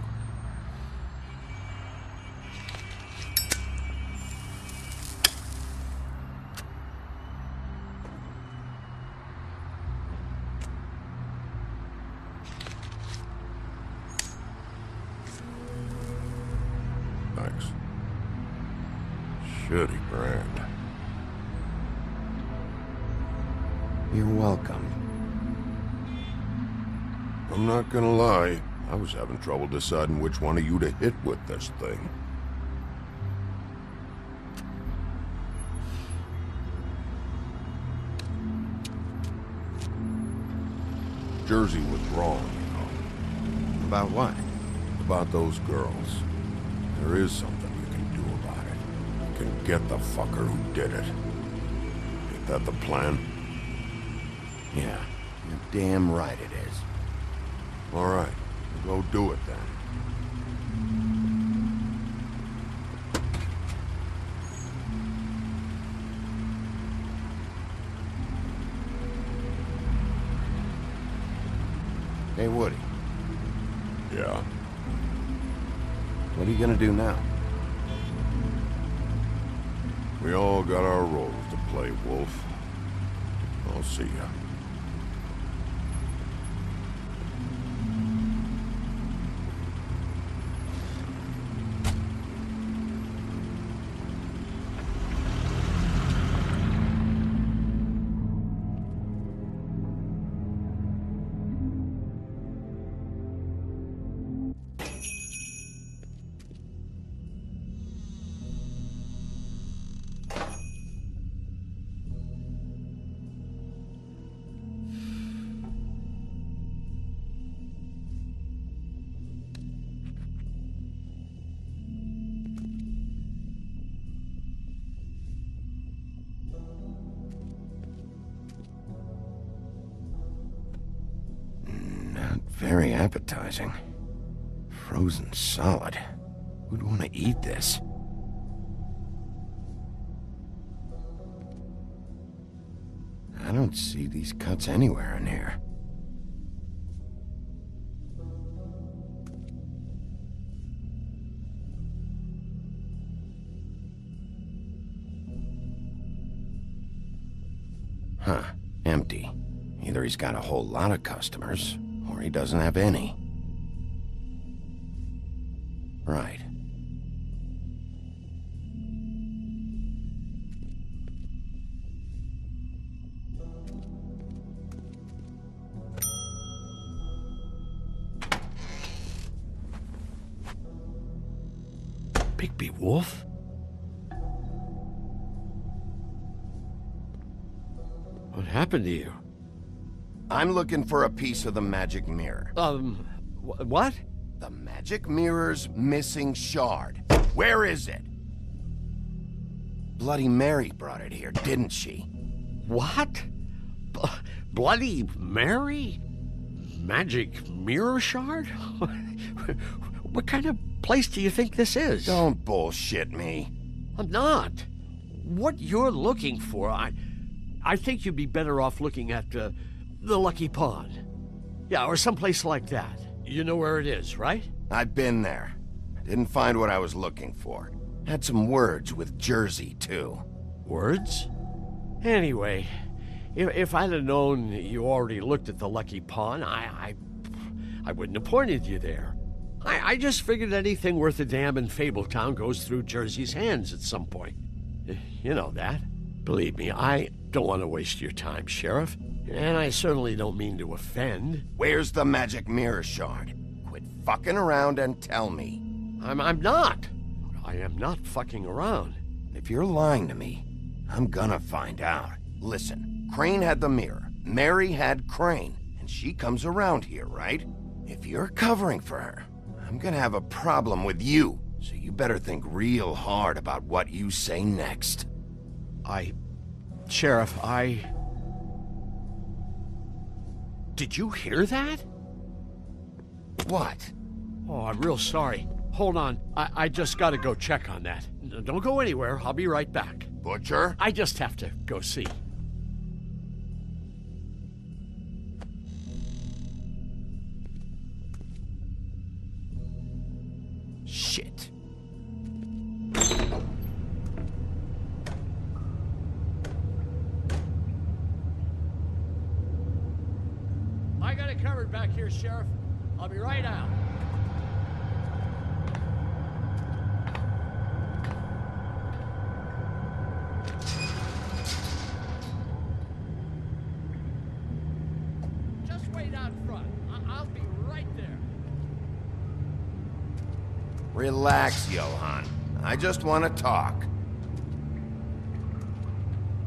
S3: Thanks. Shitty brand. You're welcome. I'm not gonna lie. I was having trouble deciding which one of you to hit with this thing. Jersey was wrong, you know. About what? About those girls. There is something you can do about it. You can get the fucker who did it. Is that the plan? Yeah, you're damn right it is. All right, go do it then. Hey, Woody. Yeah? What are you gonna do now? We all got our roles to play, Wolf. I'll see ya. Very appetizing. Frozen solid. Who'd want to eat this? I don't see these cuts anywhere in here. Huh. Empty. Either he's got a whole lot of customers, or he doesn't have any. Right.
S11: Bigby Wolf? What happened to you?
S3: I'm looking for a piece of the magic mirror.
S11: What?
S3: The magic mirror's missing shard. Where is it? Bloody Mary brought it here, didn't she?
S15: What? Bloody Mary? Magic mirror shard? What kind of place do you think this is?
S3: Don't bullshit me.
S15: I'm not. What you're looking for, I think you'd be better off looking at the Lucky Pond. Yeah, or someplace like that. You know where it is, right?
S3: I've been there. Didn't find what I was looking for. Had some words with Jersey, too.
S15: Words? Anyway, If I'd have known you already looked at the Lucky Pawn, I wouldn't have pointed you there. I just figured anything worth a damn in Fabletown goes through Jersey's hands at some point. You know that. Believe me, I don't want to waste your time, Sheriff. And I certainly don't mean to offend.
S3: Where's the magic mirror shard? Quit fucking around and tell me.
S15: I'm not. I am not fucking around.
S3: If you're lying to me, I'm gonna find out. Listen, Crane had the mirror. Mary had Crane. And she comes around here, right? If you're covering for her, I'm gonna have a problem with you. So you better think real hard about what you say next.
S15: Sheriff, Did you hear that?
S3: What?
S15: Oh, I'm real sorry. Hold on. I just gotta go check on that. Don't go anywhere. I'll be right back.
S3: Butcher?
S15: I just have to go see.
S3: Shit.
S15: I got it covered back here, Sheriff. I'll be right out. Just wait out front. I'll be right there.
S3: Relax, Johann. I just want to talk.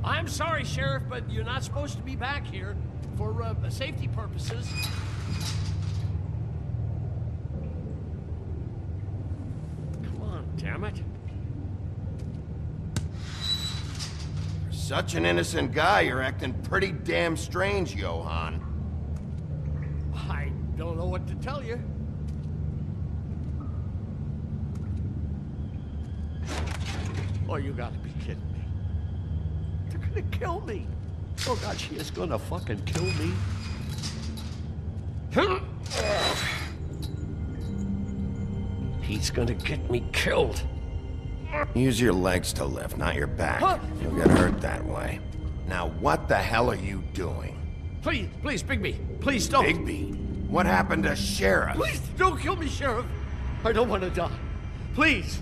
S15: I'm sorry, Sheriff, but you're not supposed to be back here for safety purposes. Come on, damn it.
S3: For such an innocent guy, you're acting pretty damn strange, Johann.
S15: I don't know what to tell you. Oh, you gotta be kidding me. They're gonna kill me. Oh God, she is gonna fucking kill me. He's gonna get me killed.
S3: Use your legs to lift, not your back.
S15: Huh?
S3: You'll get hurt that way. Now, what the hell are you doing?
S15: Please, Bigby, please don't.
S3: Bigby? What happened to Sheriff?
S15: Please don't kill me, Sheriff. I don't want to die. Please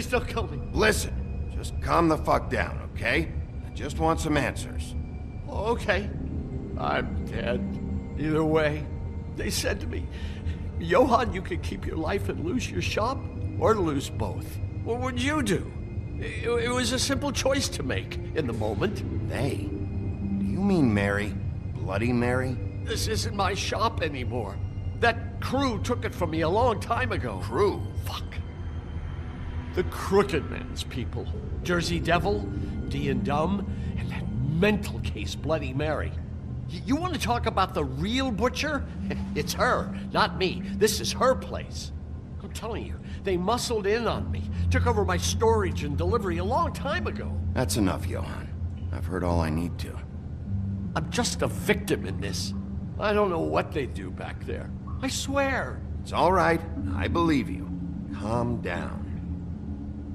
S15: don't kill me.
S3: Listen, just calm the fuck down, okay? I just want some answers.
S15: Okay. I'm dead. Either way. They said to me, Johann, you could keep your life and lose your shop, or lose both. What would you do? It was a simple choice to make in the moment.
S3: They? Do you mean Mary? Bloody Mary?
S15: This isn't my shop anymore. That crew took it from me a long time ago.
S3: Crew?
S15: Fuck. The Crooked Man's people. Jersey Devil, D and Dumb, and that mental case, Bloody Mary. You want to talk about the real butcher? It's her, not me. This is her place. I'm telling you, they muscled in on me, took over my storage and delivery a long time ago.
S3: That's enough, Johann. I've heard all I need to.
S15: I'm just a victim in this. I don't know what they do back there. I swear.
S3: It's all right. I believe you. Calm down.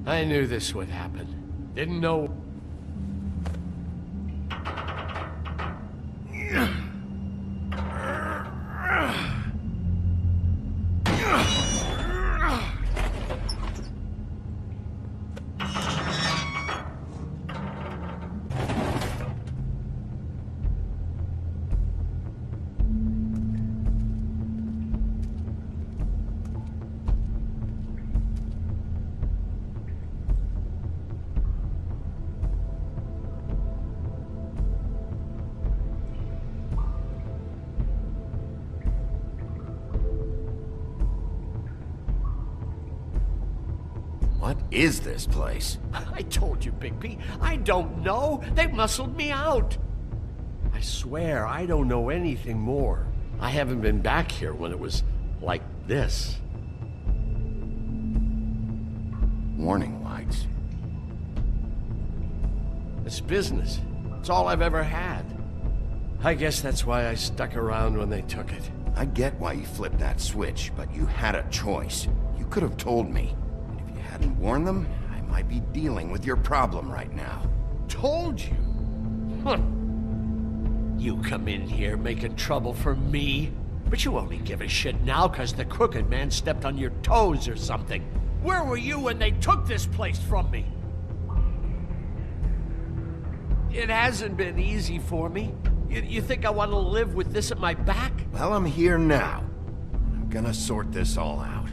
S15: I knew this would happen. Didn't know...
S3: What is this place?
S15: I told you, Bigby. I don't know. They muscled me out. I swear, I don't know anything more. I haven't been back here when it was like this.
S3: Warning lights.
S15: It's business. It's all I've ever had. I guess that's why I stuck around when they took it.
S3: I get why you flipped that switch, but you had a choice. You could have told me. And if you hadn't warned them, I might be dealing with your problem right now.
S15: Told you? Huh. You come in here making trouble for me, but you only give a shit now because the Crooked Man stepped on your toes or something. Where were you when they took this place from me? It hasn't been easy for me. You think I want to live with this at my back?
S3: Well, I'm here now. I'm gonna sort this all out.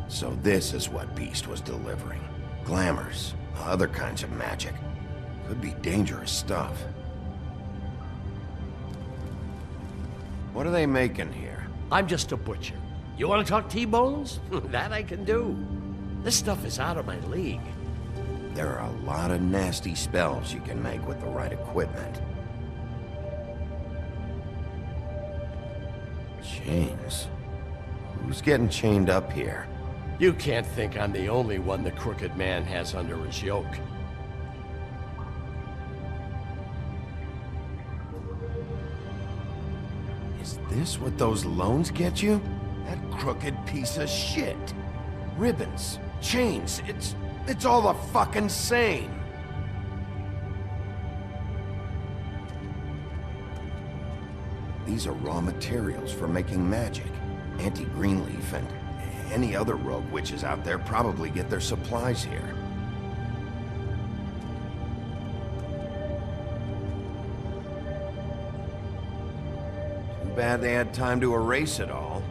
S3: So this is what Beast was delivering. Glamours, other kinds of magic. Could be dangerous stuff. What are they making here?
S15: I'm just a butcher. You want to talk T-bones? That I can do. This stuff is out of my league.
S3: There are a lot of nasty spells you can make with the right equipment. Chains? Who's getting chained up here?
S15: You can't think I'm the only one the Crooked Man has under his yoke.
S3: Is this what those loans get you? That crooked piece of shit. Ribbons, chains, it's all the fucking same. These are raw materials for making magic. Auntie Greenleaf and any other rogue witches out there probably get their supplies here. Too bad they had time to erase it all.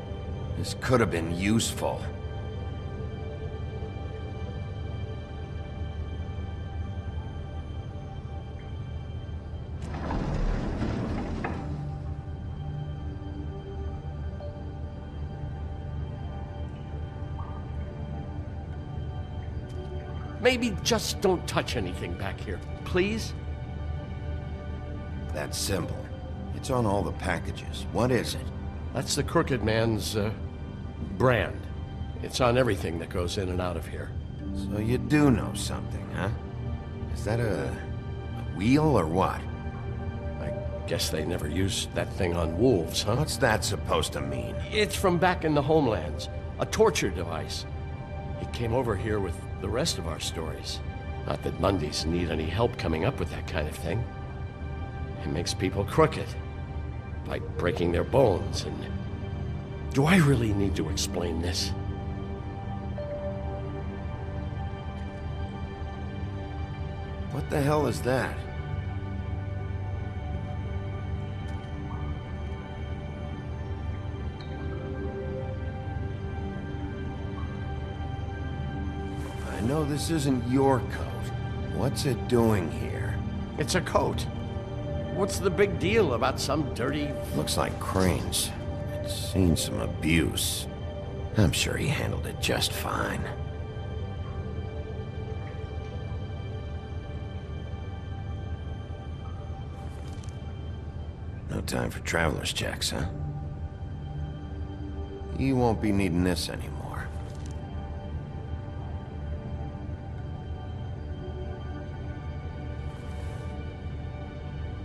S3: This could have been useful.
S15: Maybe just don't touch anything back here, please?
S3: That symbol. It's on all the packages. What is it?
S15: That's the Crooked Man's, brand. It's on everything that goes in and out of here.
S3: So you do know something, huh? Is that a wheel or what?
S15: I guess they never used that thing on wolves, huh?
S3: What's that supposed to mean?
S15: It's from back in the homelands. A torture device. It came over here with the rest of our stories. Not that Mundies need any help coming up with that kind of thing. It makes people crooked. By breaking their bones and... Do I really need to explain this?
S3: What the hell is that? I know this isn't your coat. What's it doing here?
S15: It's a coat. What's the big deal about some dirty...
S3: Looks like Crane's. It's seen some abuse. I'm sure he handled it just fine. No time for traveler's checks, huh? You won't be needing this anymore.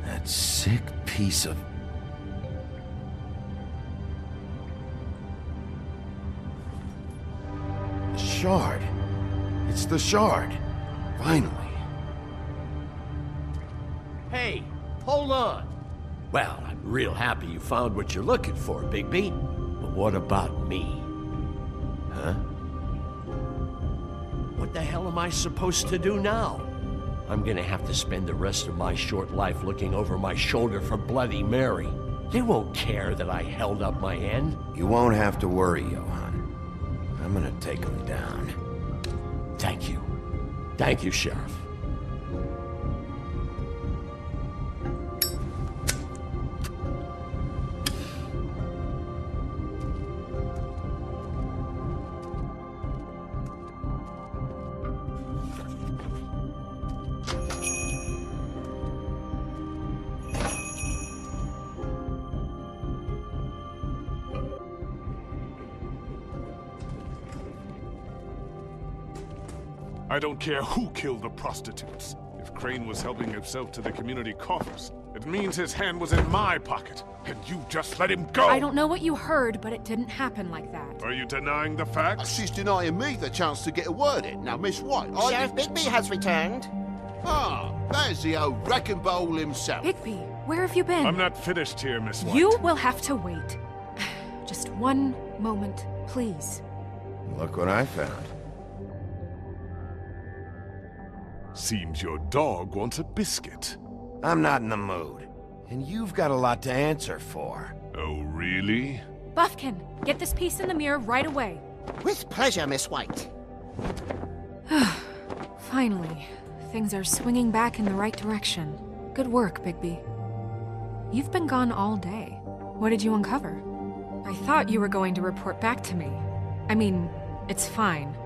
S3: That sick piece of... The shard. It's the shard. Finally.
S15: Hey, hold on. Well, I'm real happy you found what you're looking for, Bigby. But what about me? Huh? What the hell am I supposed to do now? I'm gonna have to spend the rest of my short life looking over my shoulder for Bloody Mary. They won't care that I held up my end.
S3: You won't have to worry, Johan. I'm gonna take him down.
S15: Thank you. Thank you, Sheriff.
S10: I don't care who killed the prostitutes. If Crane was helping himself to the community coffers, It means his hand was in my pocket, and you just let him go!
S2: I don't know what you heard, but it didn't happen like that.
S10: Are you denying the facts?
S12: She's denying me the chance to get a word in. Now, Miss White,
S16: Sheriff Bigby has returned.
S12: Ah, there's the old wrecking bowl himself.
S2: Bigby, where have you been?
S10: I'm not finished here, Miss White.
S2: You will have to wait. Just one moment, please.
S3: Look what I found.
S10: Seems your dog wants a biscuit.
S3: I'm not in the mood. And you've got a lot to answer for.
S10: Oh, really?
S2: Buffkin, get this piece in the mirror right away.
S16: With pleasure, Miss White.
S2: Finally, things are swinging back in the right direction. Good work, Bigby. You've been gone all day. What did you uncover? I thought you were going to report back to me. I mean, it's fine.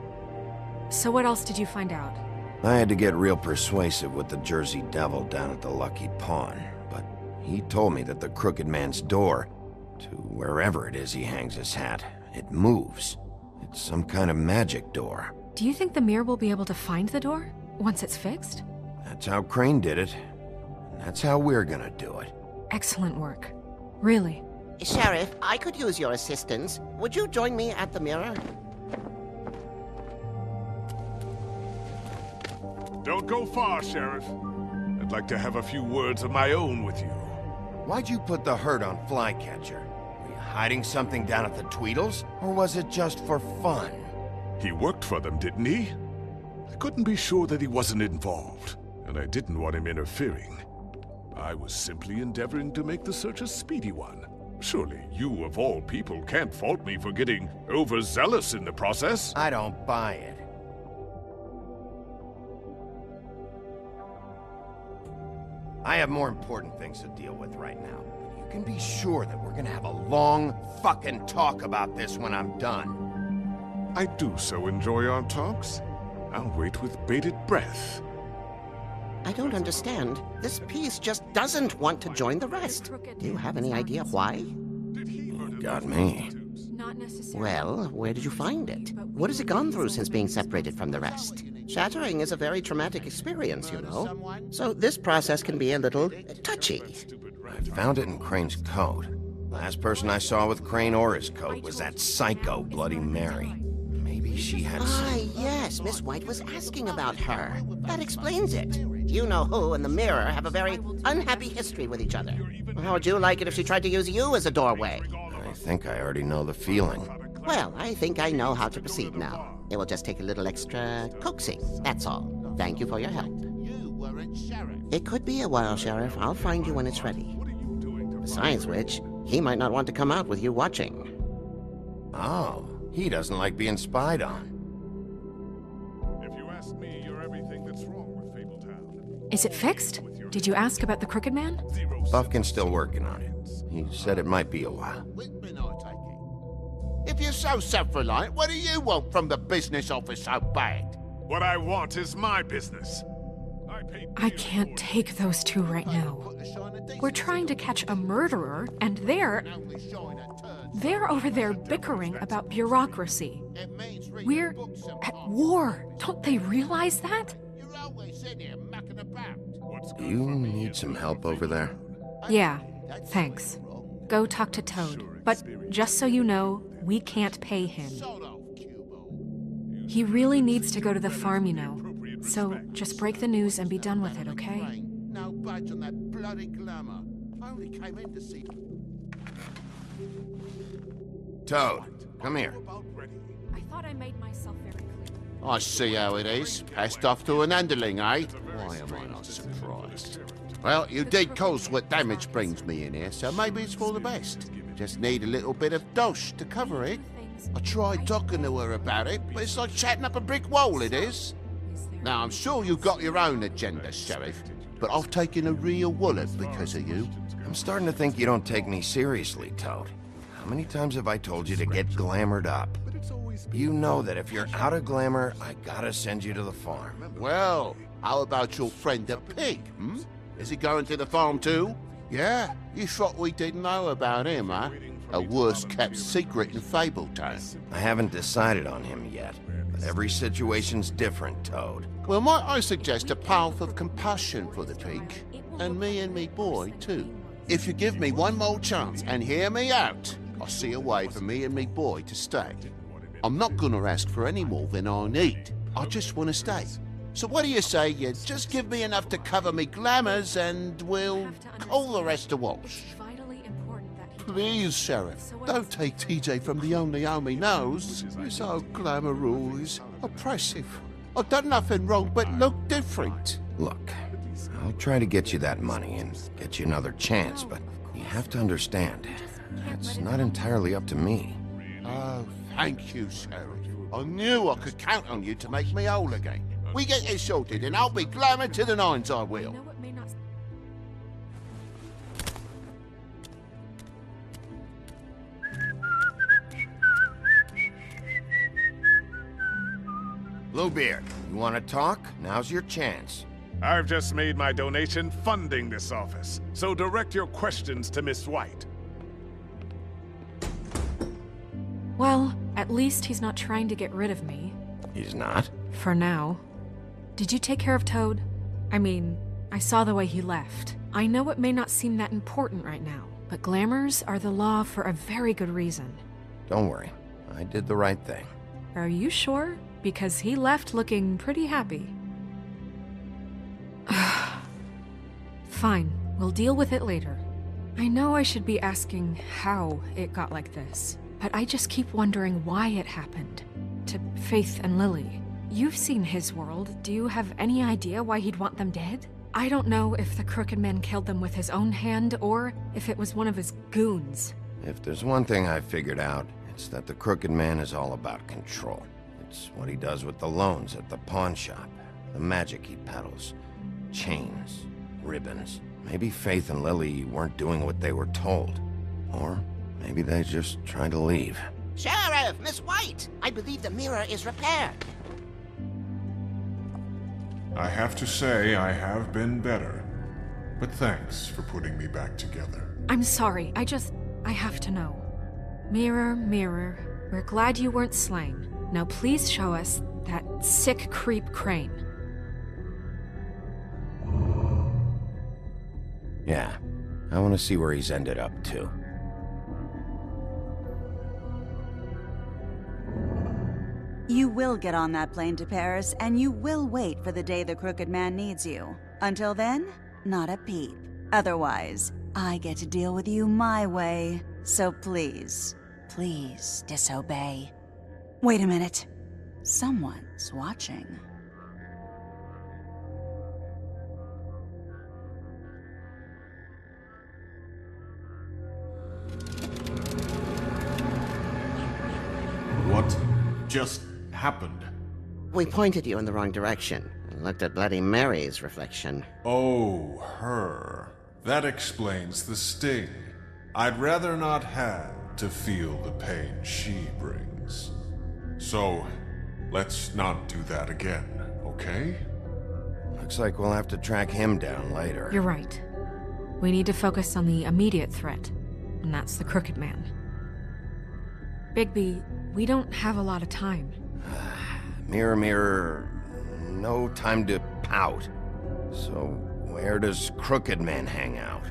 S2: So what else did you find out?
S3: I had to get real persuasive with the Jersey Devil down at the Lucky Pawn, but he told me that the Crooked Man's door, to wherever it is he hangs his hat, it moves. It's some kind of magic door.
S2: Do you think the mirror will be able to find the door once it's fixed?
S3: That's how Crane did it. And that's how we're gonna do it.
S2: Excellent work. Really.
S16: Sheriff, I could use your assistance. Would you join me at the mirror?
S10: Don't go far, Sheriff. I'd like to have a few words of my own with you.
S3: Why'd you put the hurt on Flycatcher? Were you hiding something down at the Tweedles? Or was it just for fun?
S10: He worked for them, didn't he? I couldn't be sure that he wasn't involved, and I didn't want him interfering. I was simply endeavoring to make the search a speedy one. Surely you, of all people, can't fault me for getting overzealous in the process.
S3: I don't buy it. I have more important things to deal with right now. But you can be sure that we're gonna have a long fucking talk about this when I'm done.
S10: I do so enjoy our talks. I'll wait with bated breath.
S16: I don't understand. This piece just doesn't want to join the rest. Do you have any idea why?
S3: You got me.
S2: Not necessarily.
S16: Well, where did you find it? What has it gone through since being separated from the rest? Shattering is a very traumatic experience, you know. So this process can be a little touchy.
S3: I found it in Crane's coat. Last person I saw with Crane or his coat was that psycho Bloody Mary. Maybe she had some...
S16: yes, Miss White was asking about her. That explains it. You know who and the mirror have a very unhappy history with each other. How would you like it if she tried to use you as a doorway?
S3: I think I already know the feeling.
S16: Well, I think I know how to proceed now. It will just take a little extra coaxing, that's all. Thank you for your help. It could be a while, Sheriff. I'll find you when it's ready. Besides which, he might not want to come out with you watching.
S3: Oh, he doesn't like being spied on.
S10: If you ask me, you're everything that's wrong with Fabletown.
S2: Is it fixed? Did you ask about the Crooked Man?
S3: Buffkin's still working on it. He said it might be a while.
S12: If you're so self-reliant, what do you want from the business office so bad?
S10: What I want is my business.
S2: I can't take those two right now. We're trying to catch a murderer, and they're over there bickering about bureaucracy. We're at war. Don't they realize that?
S3: Do you need some help over there?
S2: Yeah, thanks. Go talk to Toad. But just so you know, we can't pay him. He really needs to go to the farm, you know. So just break the news and be done with it, okay?
S12: No budge on that bloody glamour. I only came in to see...
S3: Toad, come here.
S2: I thought I made myself very clear.
S12: I see how it is. Passed off to an underling, eh? Why am I not surprised? Well, you did cause what damage brings me in here, so maybe it's for the best. Just need a little bit of dosh to cover it. I tried talking to her about it, but it's like chatting up a brick wall, it is. Now, I'm sure you've got your own agenda, Sheriff, but I've taken a real wallet because of you.
S3: I'm starting to think you don't take me seriously, Toad. How many times have I told you to get glamored up? You know that if you're out of glamour, I gotta send you to the farm.
S12: Well, how about your friend the pig, hmm? Is he going to the farm too? Yeah, you thought we didn't know about him, huh? A worst-kept secret in Fabletown.
S3: I haven't decided on him yet, but every situation's different, Toad.
S12: Well, might I suggest a path of compassion for the pig? And me boy, too. If you give me one more chance and hear me out, I'll see a way for me and me boy to stay. I'm not gonna ask for any more than I need. I just want to stay. So what do you say you just give me enough to cover me glamours and we'll call the rest a wash? Please, Sheriff, don't take TJ from the only home he knows. This old glamour rule is oppressive. I've done nothing wrong but look different.
S3: Look, I'll try to get you that money and get you another chance, but you have to understand, it's not entirely up to me.
S12: Oh, thank you, Sheriff. I knew I could count on you to make me whole again. We get this sorted and I'll be glamour to the nines, I will.
S3: Bluebeard, you want to talk? Now's your chance.
S10: I've just made my donation funding this office, so direct your questions to Miss White.
S2: Well, at least he's not trying to get rid of me.
S3: He's not?
S2: For now. Did you take care of Toad? I mean, I saw the way he left. I know it may not seem that important right now, but glamours are the law for a very good reason.
S3: Don't worry. I did the right thing.
S2: Are you sure? Because he left looking pretty happy. Fine, we'll deal with it later. I know I should be asking how it got like this, but I just keep wondering why it happened. To Faith and Lily. You've seen his world. Do you have any idea why he'd want them dead? I don't know if the Crooked Man killed them with his own hand or if it was one of his goons.
S3: If there's one thing I've figured out, it's that the Crooked Man is all about control. It's what he does with the loans at the pawn shop, the magic he peddles, chains, ribbons. Maybe Faith and Lily weren't doing what they were told. Or maybe they just tried to leave.
S16: Sheriff, Miss White! I believe the mirror is repaired.
S10: I have to say I have been better, but thanks for putting me back together.
S2: I'm sorry, I have to know. Mirror, mirror, we're glad you weren't slain. Now please show us that sick creep Crane.
S3: Yeah, I want to see where he's ended up, too.
S17: You will get on that plane to Paris, and you will wait for the day the Crooked Man needs you. Until then, not a peep. Otherwise, I get to deal with you my way. So please, please disobey. Wait a minute. Someone's watching.
S8: What just happened?
S16: We pointed you in the wrong direction and looked at Bloody Mary's reflection.
S10: Oh, her. That explains the sting. I'd rather not have to feel the pain she brings. So, let's not do that again, okay?
S3: Looks like we'll have to track him down later.
S2: You're right. We need to focus on the immediate threat, and that's the Crooked Man. Bigby, we don't have a lot of time.
S3: Mirror, mirror, no time to pout. So, where does Crooked Man hang out?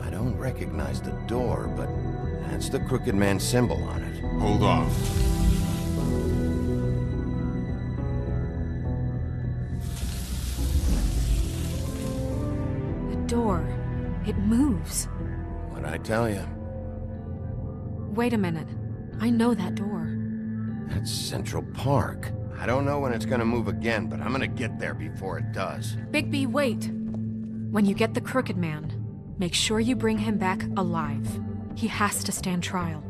S3: I don't recognize the door, but that's the Crooked Man symbol on it.
S10: Hold on.
S2: The door. It moves.
S3: What'd I tell you?
S2: Wait a minute. I know that door.
S3: That's Central Park. I don't know when it's gonna move again, but I'm gonna get there before it does.
S2: Bigby, wait! When you get the Crooked Man, make sure you bring him back alive. He has to stand trial.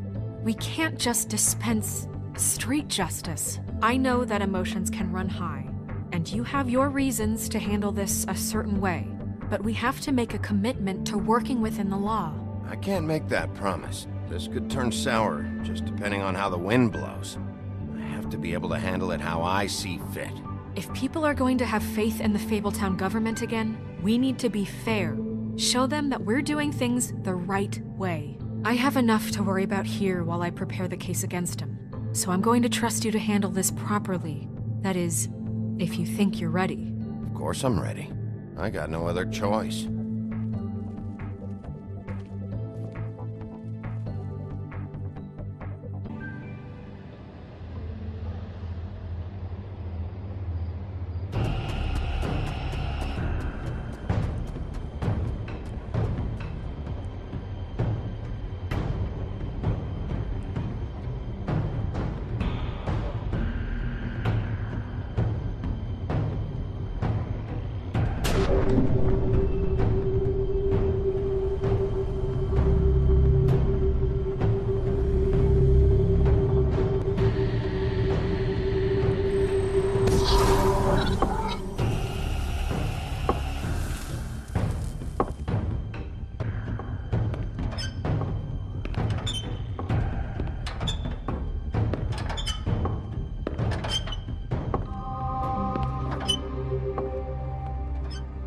S2: We can't just dispense street justice. I know that emotions can run high, and you have your reasons to handle this a certain way, but we have to make a commitment to working within the law.
S3: I can't make that promise. This could turn sour, just depending on how the wind blows. I have to be able to handle it how I see fit.
S2: If people are going to have faith in the Fabletown government again, we need to be fair. Show them that we're doing things the right way. I have enough to worry about here while I prepare the case against him. So I'm going to trust you to handle this properly. That is, if you think you're ready.
S3: Of course I'm ready. I got no other choice.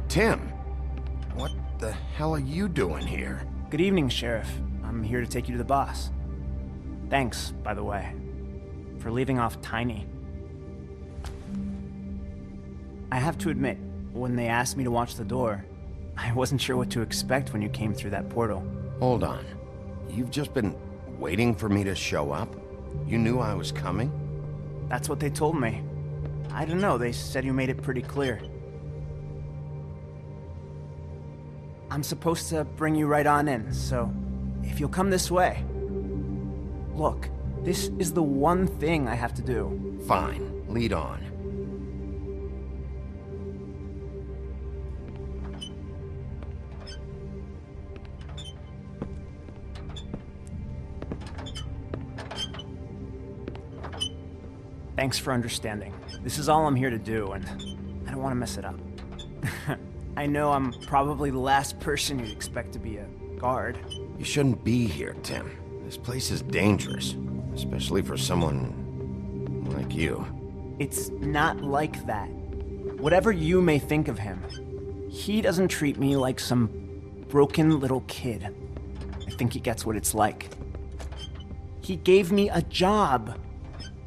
S3: Tim, what the hell are you doing here?
S18: Good evening, Sheriff. I'm here to take you to the boss. Thanks, by the way, for leaving off Tiny. I have to admit, when they asked me to watch the door, I wasn't sure what to expect when you came through that portal.
S3: Hold on. You've just been waiting for me to show up? You knew I was coming?
S18: That's what they told me. I don't know, they said you made it pretty clear. I'm supposed to bring you right on in, so if you'll come this way. Look, this is the one thing I have to do.
S3: Fine, lead on.
S18: Thanks for understanding. This is all I'm here to do, and I don't want to mess it up. I know I'm probably the last person you'd expect to be a guard.
S3: You shouldn't be here, Tim. This place is dangerous, especially for someone like you.
S18: It's not like that. Whatever you may think of him, he doesn't treat me like some broken little kid. I think he gets what it's like. He gave me a job,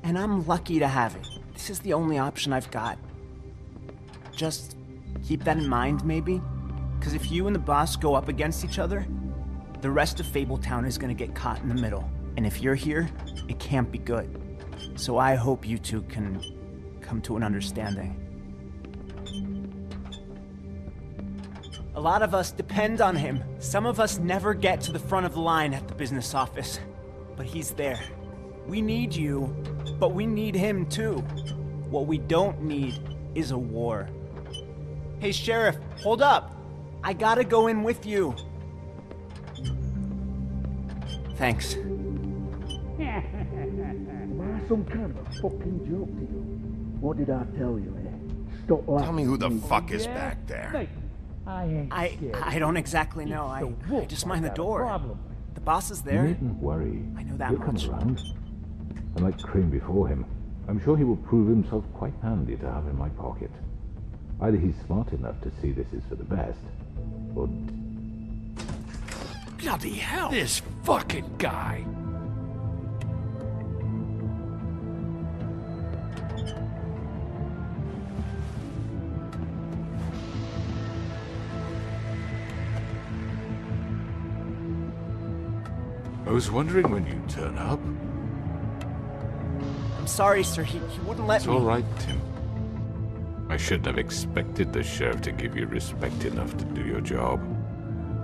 S18: and I'm lucky to have it. This is the only option I've got. Just keep that in mind, maybe? Because if you and the boss go up against each other, the rest of Fabletown is gonna get caught in the middle. And if you're here, it can't be good. So I hope you two can come to an understanding. A lot of us depend on him. Some of us never get to the front of the line at the business office. But he's there. We need you, but we need him too. What we don't need is a war. Hey, Sheriff, hold up. I gotta go in with you. Thanks.
S19: Am I some kind of a fucking joke to you? What did I tell you, eh? Stop laughing.
S3: Tell me who the fuck is back there.
S19: Mate, I ain't scared.
S18: I don't exactly know. I just mind the door. The boss is
S20: You
S18: there.
S20: needn't worry.
S18: I know that
S20: He'll come
S18: much.
S20: around. And like Crane before him, I'm sure he will prove himself quite handy to have in my pocket. Either he's smart enough to see this is for the best, or...
S14: Bloody hell! This fucking guy! I was wondering when you'd turn up.
S18: I'm sorry, sir. He wouldn't let
S14: It's
S18: me.
S14: all right, Tim. I shouldn't have expected the sheriff to give you respect enough to do your job.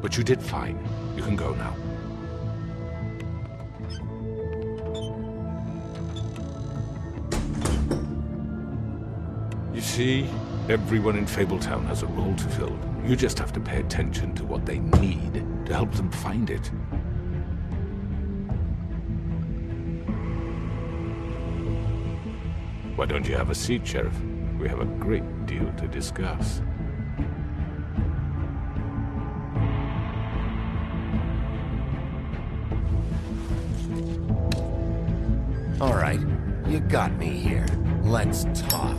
S14: But you did fine. You can go now. You see, everyone in Fabletown has a role to fill. You just have to pay attention to what they need to help them find it. Why don't you have a seat, Sheriff? We have a great deal to discuss.
S3: All right, you got me here. Let's talk.